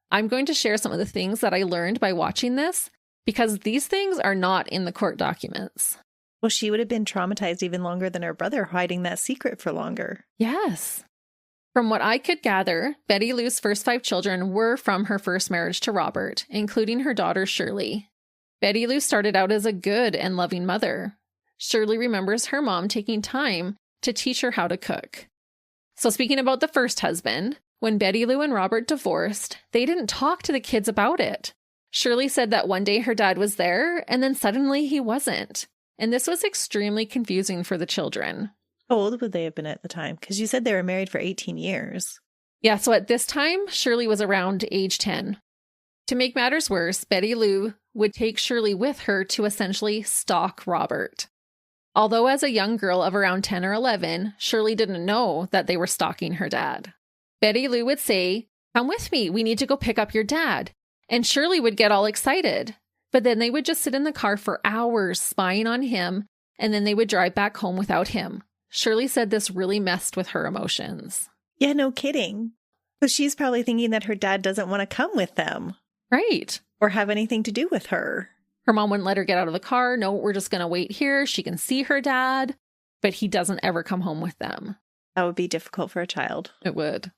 I'm going to share some of the things that I learned by watching this, because these things are not in the court documents. Well, she would have been traumatized even longer than her brother, hiding that secret for longer. Yes. From what I could gather, Betty Lou's first 5 children were from her first marriage to Robert, including her daughter Shirley. Betty Lou started out as a good and loving mother. Shirley remembers her mom taking time to teach her how to cook. So speaking about the first husband, when Betty Lou and Robert divorced, they didn't talk to the kids about it. Shirley said that one day her dad was there, and then suddenly he wasn't. And this was extremely confusing for the children. How old would they have been at the time? Because you said they were married for 18 years. Yeah, so at this time, Shirley was around age 10. To make matters worse, Betty Lou would take Shirley with her to essentially stalk Robert. Although as a young girl of around 10 or 11, Shirley didn't know that they were stalking her dad. Betty Lou would say, "Come with me, we need to go pick up your dad." And Shirley would get all excited, but then they would just sit in the car for hours spying on him, and then they would drive back home without him. Shirley said this really messed with her emotions. Yeah, no kidding. Because she's probably thinking that her dad doesn't want to come with them. Right. Or have anything to do with her. Her mom wouldn't let her get out of the car. No, we're just going to wait here. She can see her dad, but he doesn't ever come home with them. That would be difficult for a child. It would.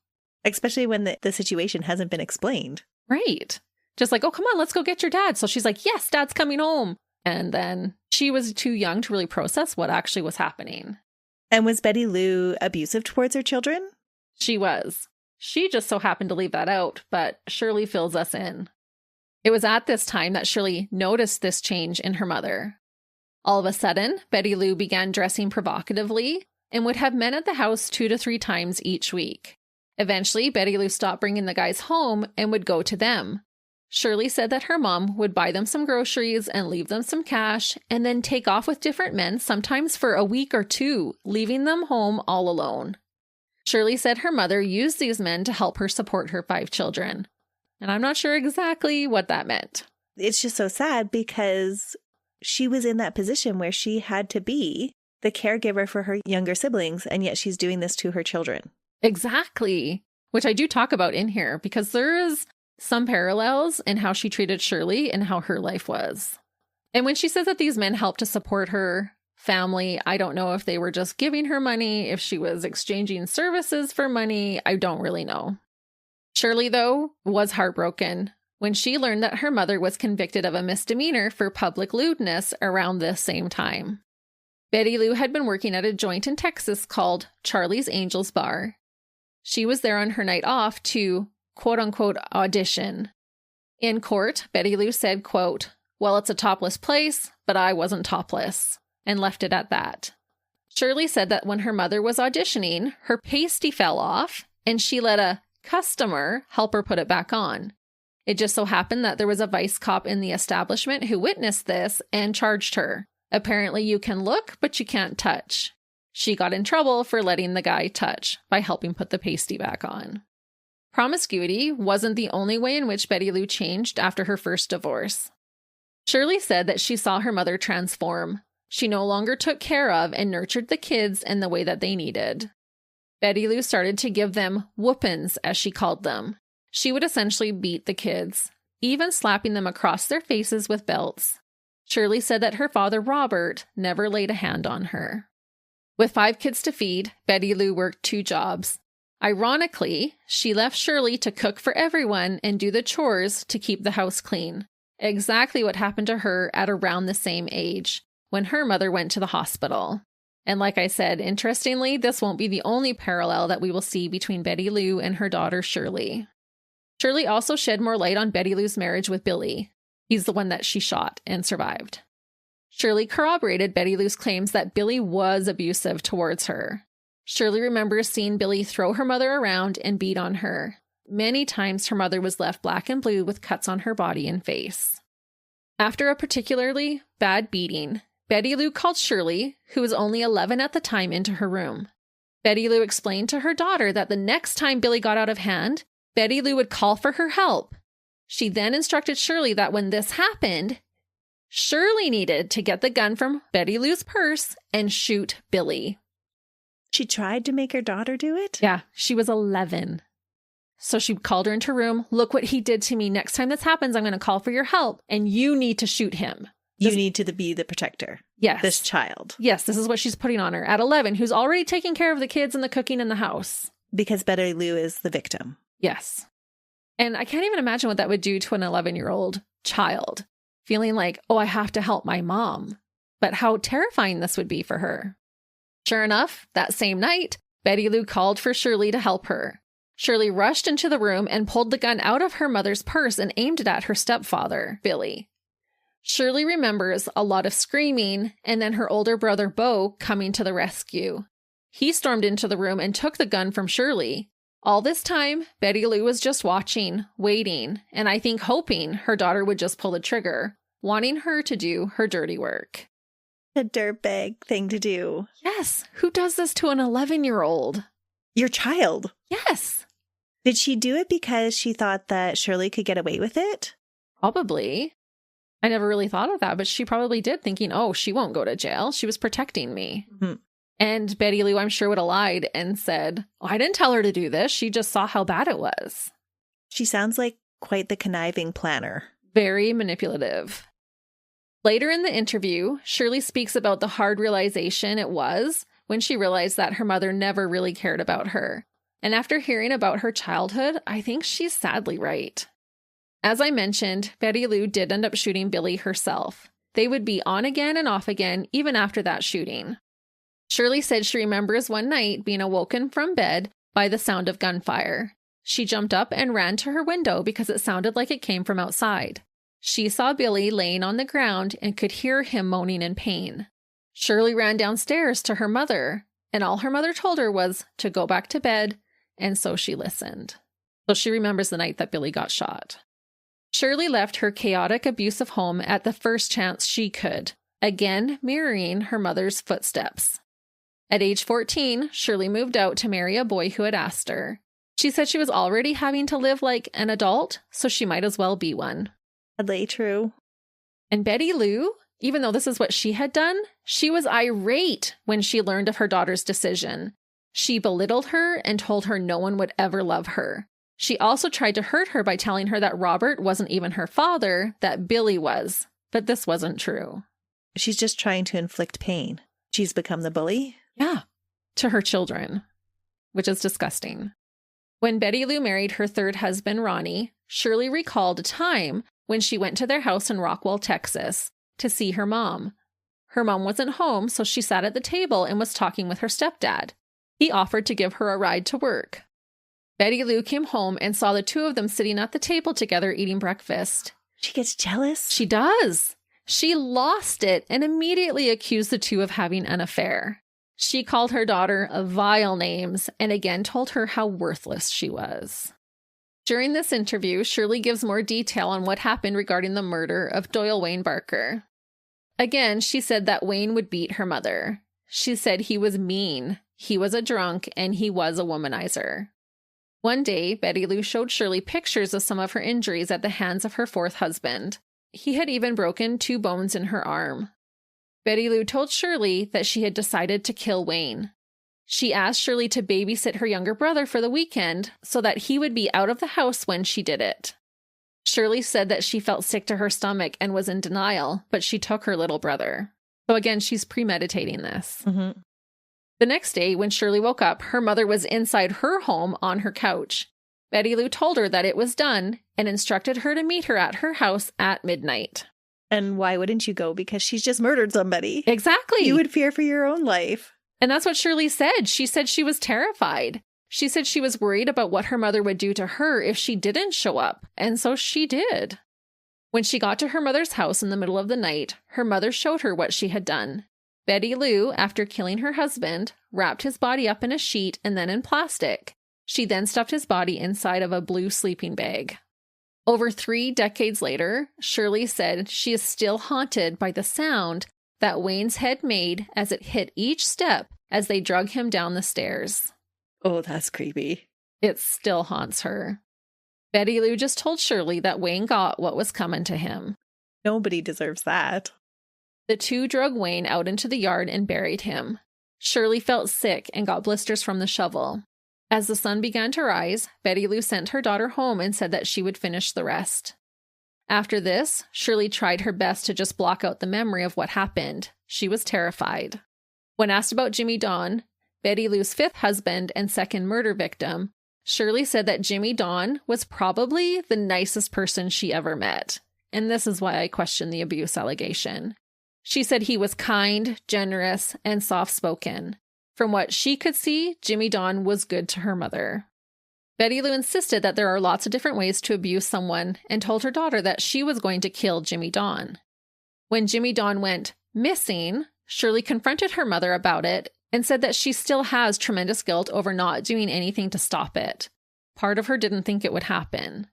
Especially when the situation hasn't been explained. Right. Just like, oh, come on, let's go get your dad. So she's like, yes, dad's coming home. And then she was too young to really process what actually was happening. And was Betty Lou abusive towards her children? She was. She just so happened to leave that out, but Shirley fills us in. It was at this time that Shirley noticed this change in her mother. All of a sudden, Betty Lou began dressing provocatively and would have men at the house 2 to 3 times each week. Eventually, Betty Lou stopped bringing the guys home and would go to them. Shirley said that her mom would buy them some groceries and leave them some cash and then take off with different men, sometimes for a week or 2, leaving them home all alone. Shirley said her mother used these men to help her support her 5 children. And I'm not sure exactly what that meant. It's just so sad because she was in that position where she had to be the caregiver for her younger siblings, and yet she's doing this to her children. Exactly. Which I do talk about in here because there is some parallels in how she treated Shirley and how her life was. And when she says that these men helped to support her family, I don't know if they were just giving her money, if she was exchanging services for money. I don't really know. Shirley, though, was heartbroken when she learned that her mother was convicted of a misdemeanor for public lewdness around this same time. Betty Lou had been working at a joint in Texas called Charlie's Angels Bar. She was there on her night off to quote-unquote audition. In court, Betty Lou said, quote, "Well, it's a topless place, but I wasn't topless," and left it at that. Shirley said that when her mother was auditioning, her pasty fell off, and she let a customer help her put it back on. It just so happened that there was a vice cop in the establishment who witnessed this and charged her. Apparently, you can look, but you can't touch. She got in trouble for letting the guy touch by helping put the pasty back on. Promiscuity wasn't the only way in which Betty Lou changed after her first divorce. Shirley said that she saw her mother transform. She no longer took care of and nurtured the kids in the way that they needed. Betty Lou started to give them whoopings, as she called them. She would essentially beat the kids, even slapping them across their faces with belts. Shirley said that her father, Robert, never laid a hand on her. With 5 kids to feed, Betty Lou worked 2 jobs. Ironically, she left Shirley to cook for everyone and do the chores to keep the house clean. Exactly what happened to her at around the same age, when her mother went to the hospital. And like I said, interestingly, this won't be the only parallel that we will see between Betty Lou and her daughter Shirley. Shirley also shed more light on Betty Lou's marriage with Billy. He's the one that she shot and survived. Shirley corroborated Betty Lou's claims that Billy was abusive towards her. Shirley remembers seeing Billy throw her mother around and beat on her. Many times her mother was left black and blue with cuts on her body and face. After a particularly bad beating, Betty Lou called Shirley, who was only 11 at the time, into her room. Betty Lou explained to her daughter that the next time Billy got out of hand, Betty Lou would call for her help. She then instructed Shirley that when this happened, Shirley needed to get the gun from Betty Lou's purse and shoot Billy. She tried to make her daughter do it? Yeah, she was 11. So she called her into her room. Look what he did to me. Next time this happens, I'm going to call for your help, and you need to shoot him. You need to be the protector. Yes. This child. Yes, this is what she's putting on her at 11, who's already taking care of the kids and the cooking in the house. Because Betty Lou is the victim. Yes. And I can't even imagine what that would do to an 11-year-old child, feeling like, oh, I have to help my mom. But how terrifying this would be for her. Sure enough, that same night, Betty Lou called for Shirley to help her. Shirley rushed into the room and pulled the gun out of her mother's purse and aimed it at her stepfather, Billy. Shirley remembers a lot of screaming and then her older brother, Beau, coming to the rescue. He stormed into the room and took the gun from Shirley. All this time, Betty Lou was just watching, waiting, and I think hoping her daughter would just pull the trigger, wanting her to do her dirty work. A dirtbag thing to do. Yes. Who does this to an 11-year-old? Your child. Yes. Did she do it because she thought that Shirley could get away with it? Probably. I never really thought of that, but she probably did, thinking, oh, she won't go to jail. She was protecting me. Mm-hmm. And Betty Lou, I'm sure, would have lied and said, oh, I didn't tell her to do this. She just saw how bad it was. She sounds like quite the conniving planner. Very manipulative. Later in the interview, Shirley speaks about the hard realization it was when she realized that her mother never really cared about her. And after hearing about her childhood, I think she's sadly right. As I mentioned, Betty Lou did end up shooting Billy herself. They would be on again and off again even after that shooting. Shirley said she remembers one night being awoken from bed by the sound of gunfire. She jumped up and ran to her window because it sounded like it came from outside. She saw Billy laying on the ground and could hear him moaning in pain. Shirley ran downstairs to her mother, and all her mother told her was to go back to bed, and so she listened. So she remembers the night that Billy got shot. Shirley left her chaotic, abusive home at the first chance she could, again mirroring her mother's footsteps. At age 14, Shirley moved out to marry a boy who had asked her. She said she was already having to live like an adult, so she might as well be one. Sadly true. And Betty Lou, even though this is what she had done, she was irate when she learned of her daughter's decision. She belittled her and told her no one would ever love her. She also tried to hurt her by telling her that Robert wasn't even her father, that Billy was. But this wasn't true. She's just trying to inflict pain. She's become the bully? Yeah, to her children, which is disgusting. When Betty Lou married her third husband, Ronnie, Shirley recalled a time when she went to their house in Rockwell, Texas, to see her mom. Her mom wasn't home, so she sat at the table and was talking with her stepdad. He offered to give her a ride to work. Betty Lou came home and saw the two of them sitting at the table together eating breakfast. She gets jealous? She does. She lost it and immediately accused the two of having an affair. She called her daughter vile names and again told her how worthless she was. During this interview, Shirley gives more detail on what happened regarding the murder of Doyle Wayne Barker. Again, she said that Wayne would beat her mother. She said he was mean, he was a drunk, and he was a womanizer. One day, Betty Lou showed Shirley pictures of some of her injuries at the hands of her fourth husband. He had even broken 2 bones in her arm. Betty Lou told Shirley that she had decided to kill Wayne. She asked Shirley to babysit her younger brother for the weekend so that he would be out of the house when she did it. Shirley said that she felt sick to her stomach and was in denial, but she took her little brother. So again, she's premeditating this. Mm-hmm. The next day, when Shirley woke up, her mother was inside her home on her couch. Betty Lou told her that it was done and instructed her to meet her at her house at midnight. And why wouldn't you go? Because she's just murdered somebody. Exactly. You would fear for your own life. And that's what Shirley said. She said she was terrified. She said she was worried about what her mother would do to her if she didn't show up. And so she did. When she got to her mother's house in the middle of the night, her mother showed her what she had done. Betty Lou, after killing her husband, wrapped his body up in a sheet and then in plastic. She then stuffed his body inside of a blue sleeping bag. Over 3 decades later, Shirley said she is still haunted by the sound that Wayne's head made as it hit each step as they drug him down the stairs. Oh, that's creepy. It still haunts her. Betty Lou just told Shirley that Wayne got what was coming to him. Nobody deserves that. The 2 drug Wayne out into the yard and buried him. Shirley felt sick and got blisters from the shovel. As the sun began to rise, Betty Lou sent her daughter home and said that she would finish the rest. After this, Shirley tried her best to just block out the memory of what happened. She was terrified. When asked about Jimmy Don, Betty Lou's 5th husband and 2nd murder victim, Shirley said that Jimmy Don was probably the nicest person she ever met. And this is why I question the abuse allegation. She said he was kind, generous, and soft-spoken. From what she could see, Jimmy Don was good to her mother. Betty Lou insisted that there are lots of different ways to abuse someone and told her daughter that she was going to kill Jimmy Don. When Jimmy Don went missing, Shirley confronted her mother about it and said that she still has tremendous guilt over not doing anything to stop it. Part of her didn't think it would happen.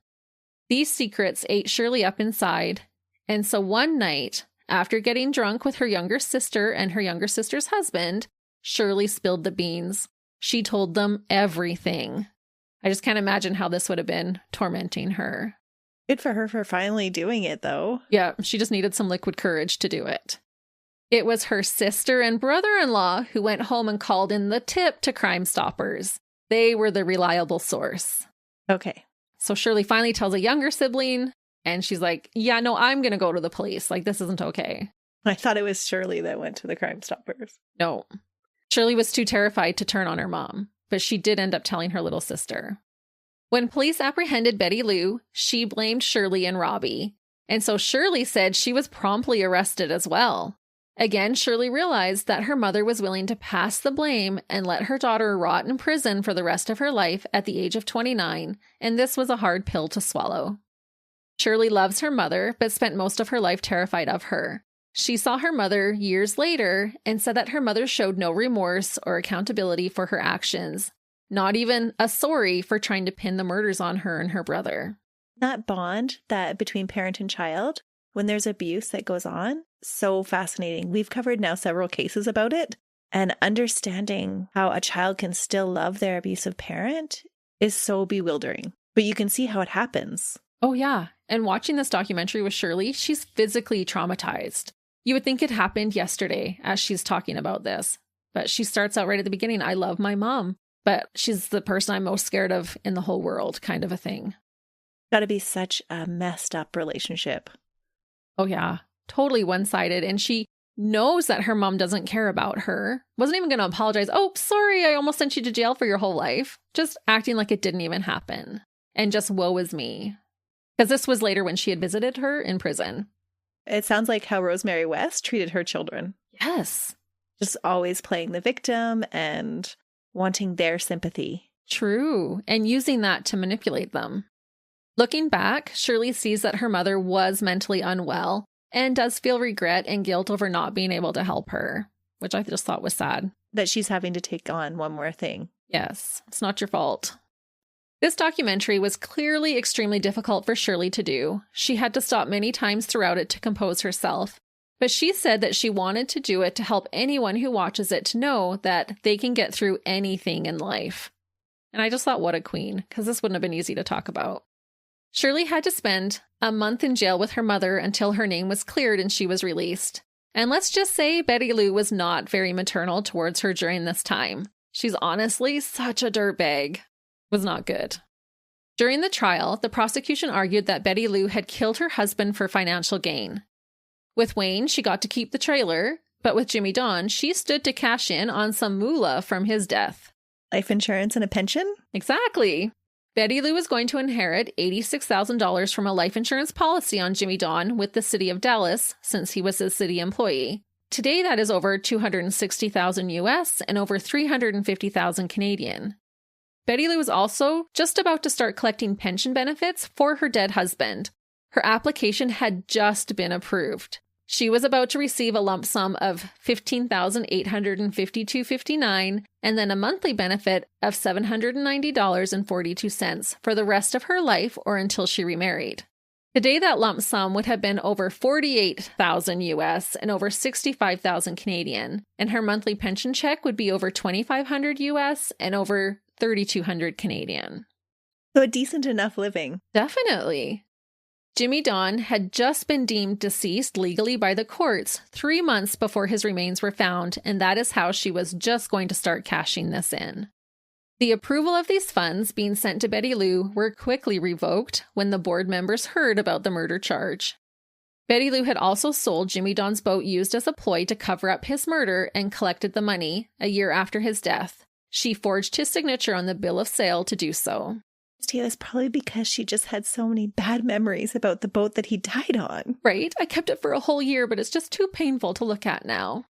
These secrets ate Shirley up inside, and so one night, after getting drunk with her younger sister and her younger sister's husband, Shirley spilled the beans. She told them everything. I just can't imagine how this would have been tormenting her. Good for her for finally doing it, though. Yeah, she just needed some liquid courage to do it. It was her sister and brother-in-law who went home and called in the tip to Crime Stoppers. They were the reliable source. Okay. So Shirley finally tells a younger sibling, and she's like, yeah, no, I'm going to go to the police. Like, this isn't okay. I thought it was Shirley that went to the Crime Stoppers. No. Shirley was too terrified to turn on her mom, but she did end up telling her little sister. When police apprehended Betty Lou, she blamed Shirley and Robbie. And so Shirley said she was promptly arrested as well. Again, Shirley realized that her mother was willing to pass the blame and let her daughter rot in prison for the rest of her life at the age of 29, and this was a hard pill to swallow. Shirley loves her mother, but spent most of her life terrified of her. She saw her mother years later and said that her mother showed no remorse or accountability for her actions, not even a sorry for trying to pin the murders on her and her brother. That bond that between parent and child, when there's abuse that goes on, so fascinating. We've covered now several cases about it, and understanding how a child can still love their abusive parent is so bewildering. But you can see how it happens. Oh, yeah. And watching this documentary with Shirley, she's physically traumatized. You would think it happened yesterday as she's talking about this. But she starts out right at the beginning, I love my mom, but she's the person I'm most scared of in the whole world, kind of a thing. Got to be such a messed up relationship. Oh, yeah. Totally one-sided. And she knows that her mom doesn't care about her. Wasn't even going to apologize. Oh, sorry, I almost sent you to jail for your whole life. Just acting like it didn't even happen. And just woe is me. Because this was later when she had visited her in prison. It sounds like how Rosemary West treated her children. Yes. Just always playing the victim and wanting their sympathy. True. And using that to manipulate them. Looking back, Shirley sees that her mother was mentally unwell and does feel regret and guilt over not being able to help her, which I just thought was sad. That she's having to take on one more thing. Yes, it's not your fault. This documentary was clearly extremely difficult for Shirley to do. She had to stop many times throughout it to compose herself, but she said that she wanted to do it to help anyone who watches it to know that they can get through anything in life. And I just thought, what a queen, because this wouldn't have been easy to talk about. Shirley had to spend a month in jail with her mother until her name was cleared and she was released. And let's just say Betty Lou was not very maternal towards her during this time. She's honestly such a dirtbag. Was not good. During the trial, the prosecution argued that Betty Lou had killed her husband for financial gain. With Wayne, she got to keep the trailer, but with Jimmy Don, she stood to cash in on some moolah from his death. Life insurance and a pension? Exactly. Betty Lou was going to inherit $86,000 from a life insurance policy on Jimmy Don with the city of Dallas, since he was a city employee. Today, that is over $260,000 US and over $350,000 Canadian. Betty Lou was also just about to start collecting pension benefits for her dead husband. Her application had just been approved. She was about to receive a lump sum of $15,852.59 and then a monthly benefit of $790.42 for the rest of her life or until she remarried. Today, that lump sum would have been over $48,000 US and over $65,000 Canadian, and her monthly pension check would be over $2,500 US and over $3,200 Canadian. So a decent enough living. Definitely. Jimmy Don had just been deemed deceased legally by the courts 3 months before his remains were found, and that is how she was just going to start cashing this in. The approval of these funds being sent to Betty Lou were quickly revoked when the board members heard about the murder charge. Betty Lou had also sold Jimmy Don's boat used as a ploy to cover up his murder and collected the money a year after his death. She forged his signature on the bill of sale to do so. That's probably because she just had so many bad memories about the boat that he died on. Right? I kept it for a whole year, but it's just too painful to look at now.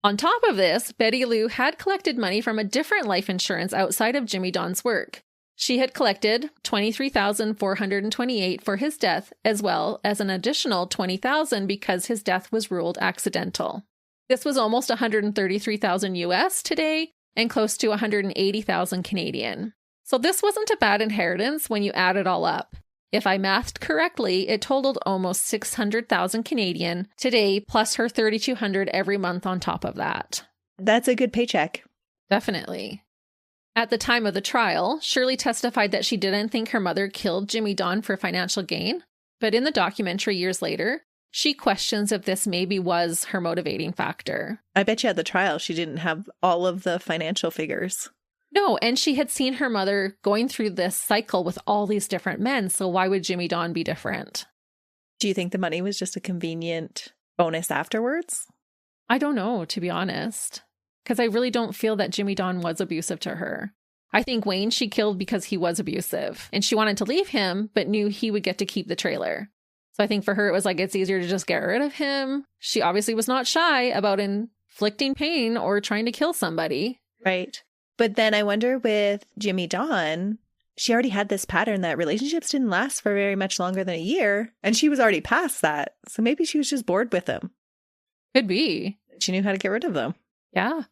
On top of this, Betty Lou had collected money from a different life insurance outside of Jimmy Don's work. She had collected $23,428 for his death, as well as an additional $20,000 because his death was ruled accidental. This was almost $133,000 US today and close to $180,000 Canadian. So this wasn't a bad inheritance when you add it all up. If I mathed correctly, it totaled almost $600,000 Canadian today, plus her $3,200 every month on top of that. That's a good paycheck. Definitely. At the time of the trial, Shirley testified that she didn't think her mother killed Jimmy Don for financial gain, but in the documentary years later, she questions if this maybe was her motivating factor. I bet you at the trial she didn't have all of the financial figures. No, and she had seen her mother going through this cycle with all these different men, so why would Jimmy Don be different? Do you think the money was just a convenient bonus afterwards? I don't know, to be honest, because I really don't feel that Jimmy Don was abusive to her. I think Wayne she killed because he was abusive, and she wanted to leave him, but knew he would get to keep the trailer. So I think for her, it was like, it's easier to just get rid of him. She obviously was not shy about inflicting pain or trying to kill somebody. Right. But then I wonder with Jimmy Don, she already had this pattern that relationships didn't last for very much longer than a year. And she was already past that. So maybe she was just bored with them. Could be. She knew how to get rid of them. Yeah.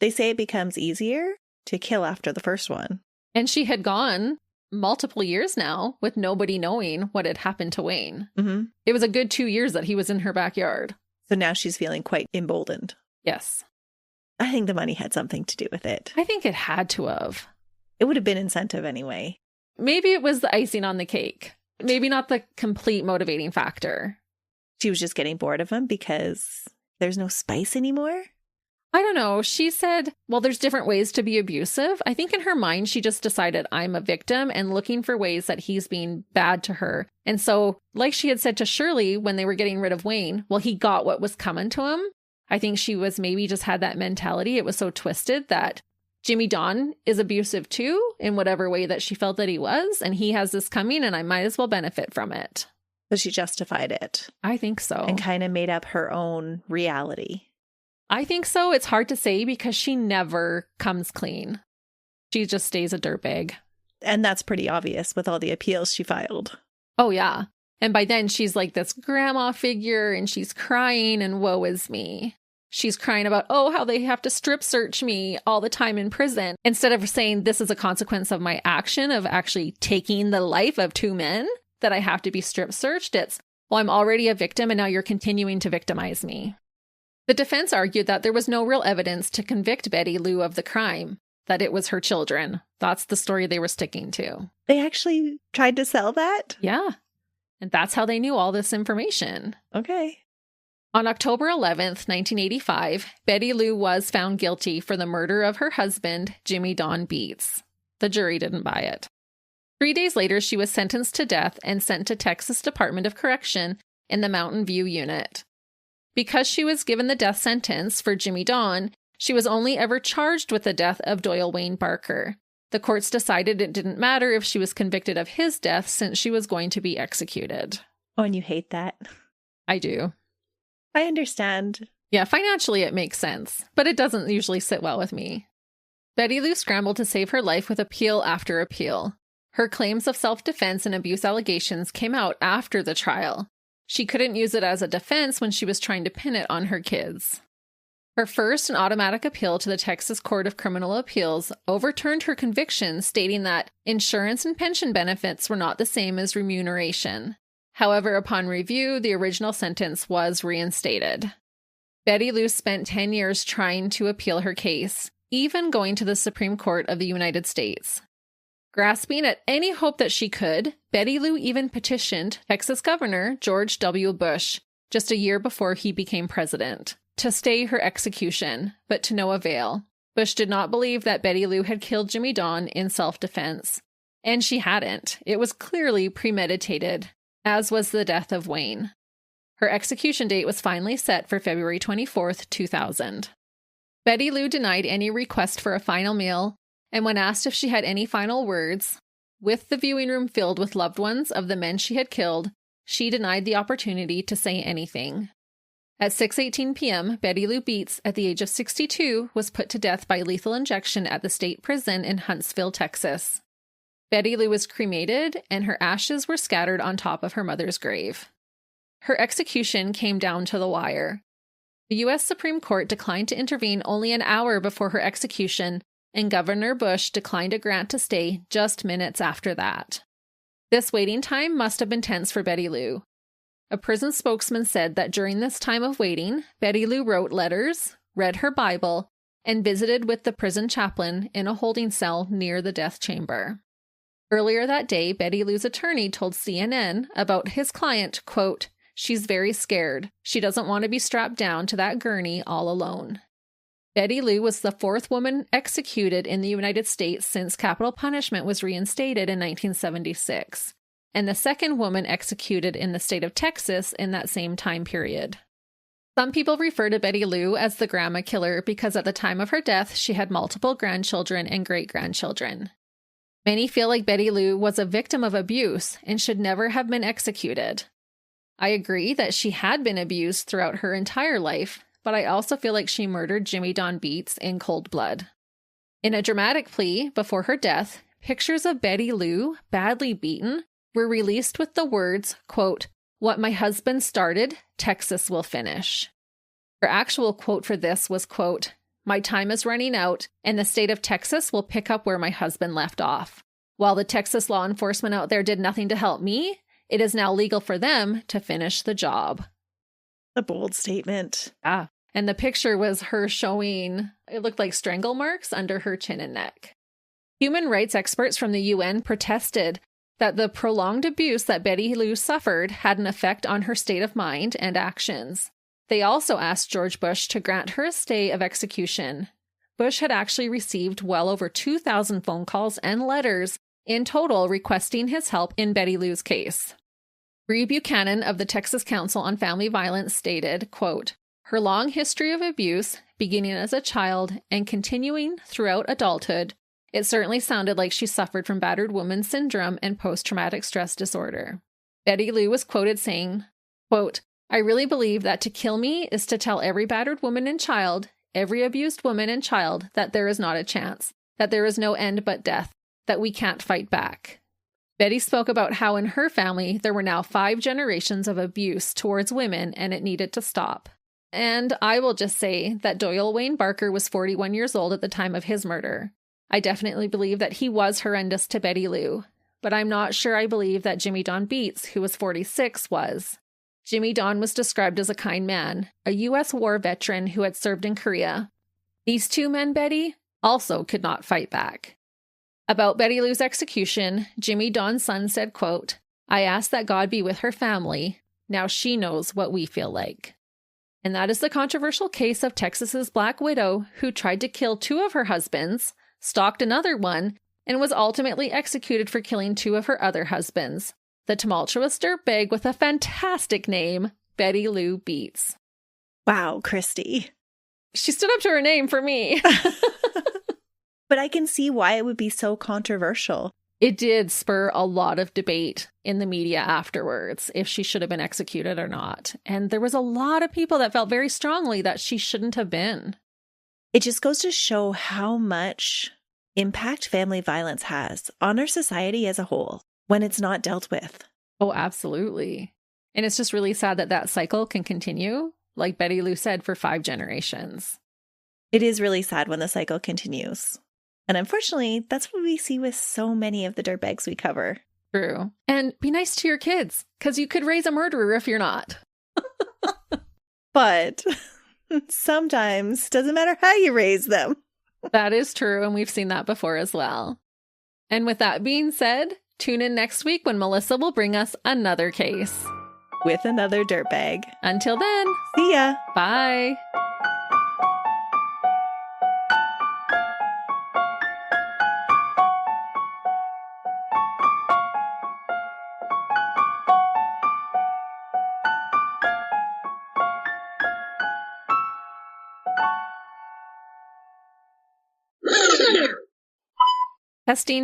They say it becomes easier to kill after the first one. And she had gone multiple years now with nobody knowing what had happened to Wayne. Mm-hmm. It was a good 2 years that he was in her backyard. So now she's feeling quite emboldened. Yes. I think the money had something to do with it. I think it had to have. It would have been incentive anyway. Maybe it was the icing on the cake. Maybe not the complete motivating factor. She was just getting bored of him because there's no spice anymore? I don't know. She said, well, there's different ways to be abusive. I think in her mind, she just decided I'm a victim and looking for ways that he's being bad to her. And so, like she had said to Shirley when they were getting rid of Wayne, well, he got what was coming to him. I think she was maybe just had that mentality. It was so twisted that Jimmy Don is abusive too, in whatever way that she felt that he was. And he has this coming and I might as well benefit from it. But she justified it. I think so. And kind of made up her own reality. I think so. It's hard to say because she never comes clean. She just stays a dirtbag. And that's pretty obvious with all the appeals she filed. Oh, yeah. And by then she's like this grandma figure and she's crying and woe is me. She's crying about, oh, how they have to strip search me all the time in prison. Instead of saying this is a consequence of my action of actually taking the life of two men that I have to be strip searched. It's, well, I'm already a victim and now you're continuing to victimize me. The defense argued that there was no real evidence to convict Betty Lou of the crime, that it was her children. That's the story they were sticking to. They actually tried to sell that? Yeah. And that's how they knew all this information. Okay. On October 11th, 1985, Betty Lou was found guilty for the murder of her husband, Jimmy Don Beets. The jury didn't buy it. 3 days later, she was sentenced to death and sent to Texas Department of Correction in the Mountain View unit. Because she was given the death sentence for Jimmy Don, she was only ever charged with the death of Doyle Wayne Barker. The courts decided it didn't matter if she was convicted of his death since she was going to be executed. Oh, and you hate that? I do. I understand. Yeah, financially it makes sense, but it doesn't usually sit well with me. Betty Lou scrambled to save her life with appeal after appeal. Her claims of self-defense and abuse allegations came out after the trial. She couldn't use it as a defense when she was trying to pin it on her kids. Her first and automatic appeal to the Texas Court of Criminal Appeals overturned her conviction, stating that insurance and pension benefits were not the same as remuneration. However, upon review, the original sentence was reinstated. Betty Lou spent 10 years trying to appeal her case, even going to the Supreme Court of the United States. Grasping at any hope that she could, Betty Lou even petitioned Texas Governor George W. Bush, just a year before he became president, to stay her execution, but to no avail. Bush did not believe that Betty Lou had killed Jimmy Don in self-defense. And she hadn't. It was clearly premeditated, as was the death of Wayne. Her execution date was finally set for February 24th, 2000. Betty Lou denied any request for a final meal, and when asked if she had any final words, with the viewing room filled with loved ones of the men she had killed, she denied the opportunity to say anything. At 6:18 p.m., Betty Lou Beets, at the age of 62, was put to death by lethal injection at the state prison in Huntsville, Texas. Betty Lou was cremated, and her ashes were scattered on top of her mother's grave. Her execution came down to the wire. The U.S. Supreme Court declined to intervene only an hour before her execution, and Governor Bush declined a grant to stay just minutes after that. This waiting time must have been tense for Betty Lou. A prison spokesman said that during this time of waiting, Betty Lou wrote letters, read her Bible, and visited with the prison chaplain in a holding cell near the death chamber. Earlier that day, Betty Lou's attorney told CNN about his client, quote, "She's very scared. She doesn't want to be strapped down to that gurney all alone." Betty Lou was the fourth woman executed in the United States since capital punishment was reinstated in 1976, and the second woman executed in the state of Texas in that same time period. Some people refer to Betty Lou as the grandma killer because at the time of her death, she had multiple grandchildren and great-grandchildren. Many feel like Betty Lou was a victim of abuse and should never have been executed. I agree that she had been abused throughout her entire life, but I also feel like she murdered Jimmy Don Beets in cold blood. In a dramatic plea before her death, pictures of Betty Lou, badly beaten, were released with the words, quote, "What my husband started, Texas will finish." Her actual quote for this was, quote, "My time is running out, and the state of Texas will pick up where my husband left off. While the Texas law enforcement out there did nothing to help me, it is now legal for them to finish the job." A bold statement. Ah, and the picture was her showing, it looked like strangle marks under her chin and neck. Human rights experts from the UN protested that the prolonged abuse that Betty Lou suffered had an effect on her state of mind and actions. They also asked George Bush to grant her a stay of execution. Bush had actually received well over 2,000 phone calls and letters in total requesting his help in Betty Lou's case. Bree Buchanan of the Texas Council on Family Violence stated, quote, "Her long history of abuse, beginning as a child and continuing throughout adulthood, it certainly sounded like she suffered from battered woman syndrome and post-traumatic stress disorder." Betty Lou was quoted saying, quote, "I really believe that to kill me is to tell every battered woman and child, every abused woman and child, that there is not a chance, that there is no end but death, that we can't fight back." Betty spoke about how in her family there were now 5 generations of abuse towards women and it needed to stop. And I will just say that Doyle Wayne Barker was 41 years old at the time of his murder. I definitely believe that he was horrendous to Betty Lou, but I'm not sure I believe that Jimmy Don Beets, who was 46, was. Jimmy Don was described as a kind man, a U.S. war veteran who had served in Korea. These two men, Betty, also could not fight back. About Betty Lou's execution, Jimmy Don's son said, quote, "I ask that God be with her family. Now she knows what we feel like." And that is the controversial case of Texas's Black Widow, who tried to kill 2 of her husbands, stalked another one, and was ultimately executed for killing 2 of her other husbands. The tumultuous dirtbag with a fantastic name, Betty Lou Beets. Wow, Christy. She stood up to her name for me. But I can see why it would be so controversial. It did spur a lot of debate in the media afterwards, if she should have been executed or not. And there was a lot of people that felt very strongly that she shouldn't have been. It just goes to show how much impact family violence has on our society as a whole when it's not dealt with. Oh, absolutely. And it's just really sad that that cycle can continue, like Betty Lou said, for 5 generations. It is really sad when the cycle continues. And unfortunately, that's what we see with so many of the dirtbags we cover. True. And be nice to your kids, because you could raise a murderer if you're not. But sometimes doesn't matter how you raise them. That is true, and we've seen that before as well. And with that being said, tune in next week when Melissa will bring us another case. With another dirtbag. Until then, see ya. Bye.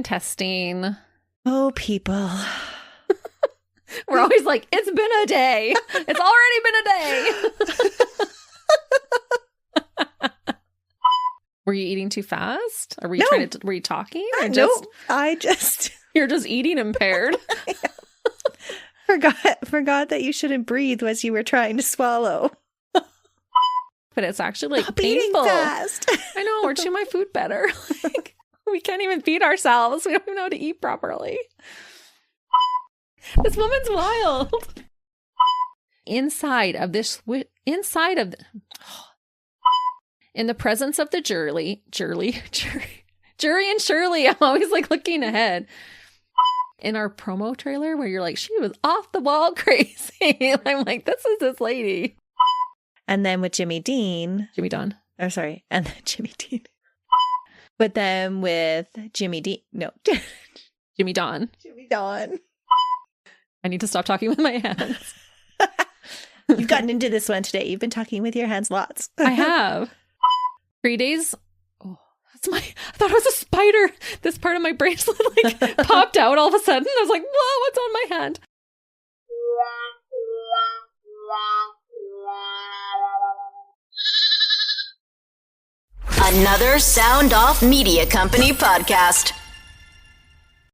Testing. Oh, people. We're always like, it's been a day. It's already been a day. Were you eating too fast? Or were you were you talking? Or No, you're just eating impaired. Forgot that you shouldn't breathe as you were trying to swallow. But it's actually like painful. Eating fast. I know, we're chewing my food better. Like, we can't even feed ourselves. We don't even know how to eat properly. This woman's wild. In the presence of the jury and Shirley, I'm always like looking ahead. In our promo trailer where you're like, she was off the wall crazy. I'm like, this is this lady. And then with Jimmy Don. And then Jimmy Dean. But then with Jimmy Don. Jimmy Don. I need to stop talking with my hands. You've gotten into this one today. You've been talking with your hands lots. I have. 3 days. Oh, I thought it was a spider. This part of my bracelet like popped out all of a sudden. I was like, whoa, what's on my hand? Another Sound Off Media Company podcast.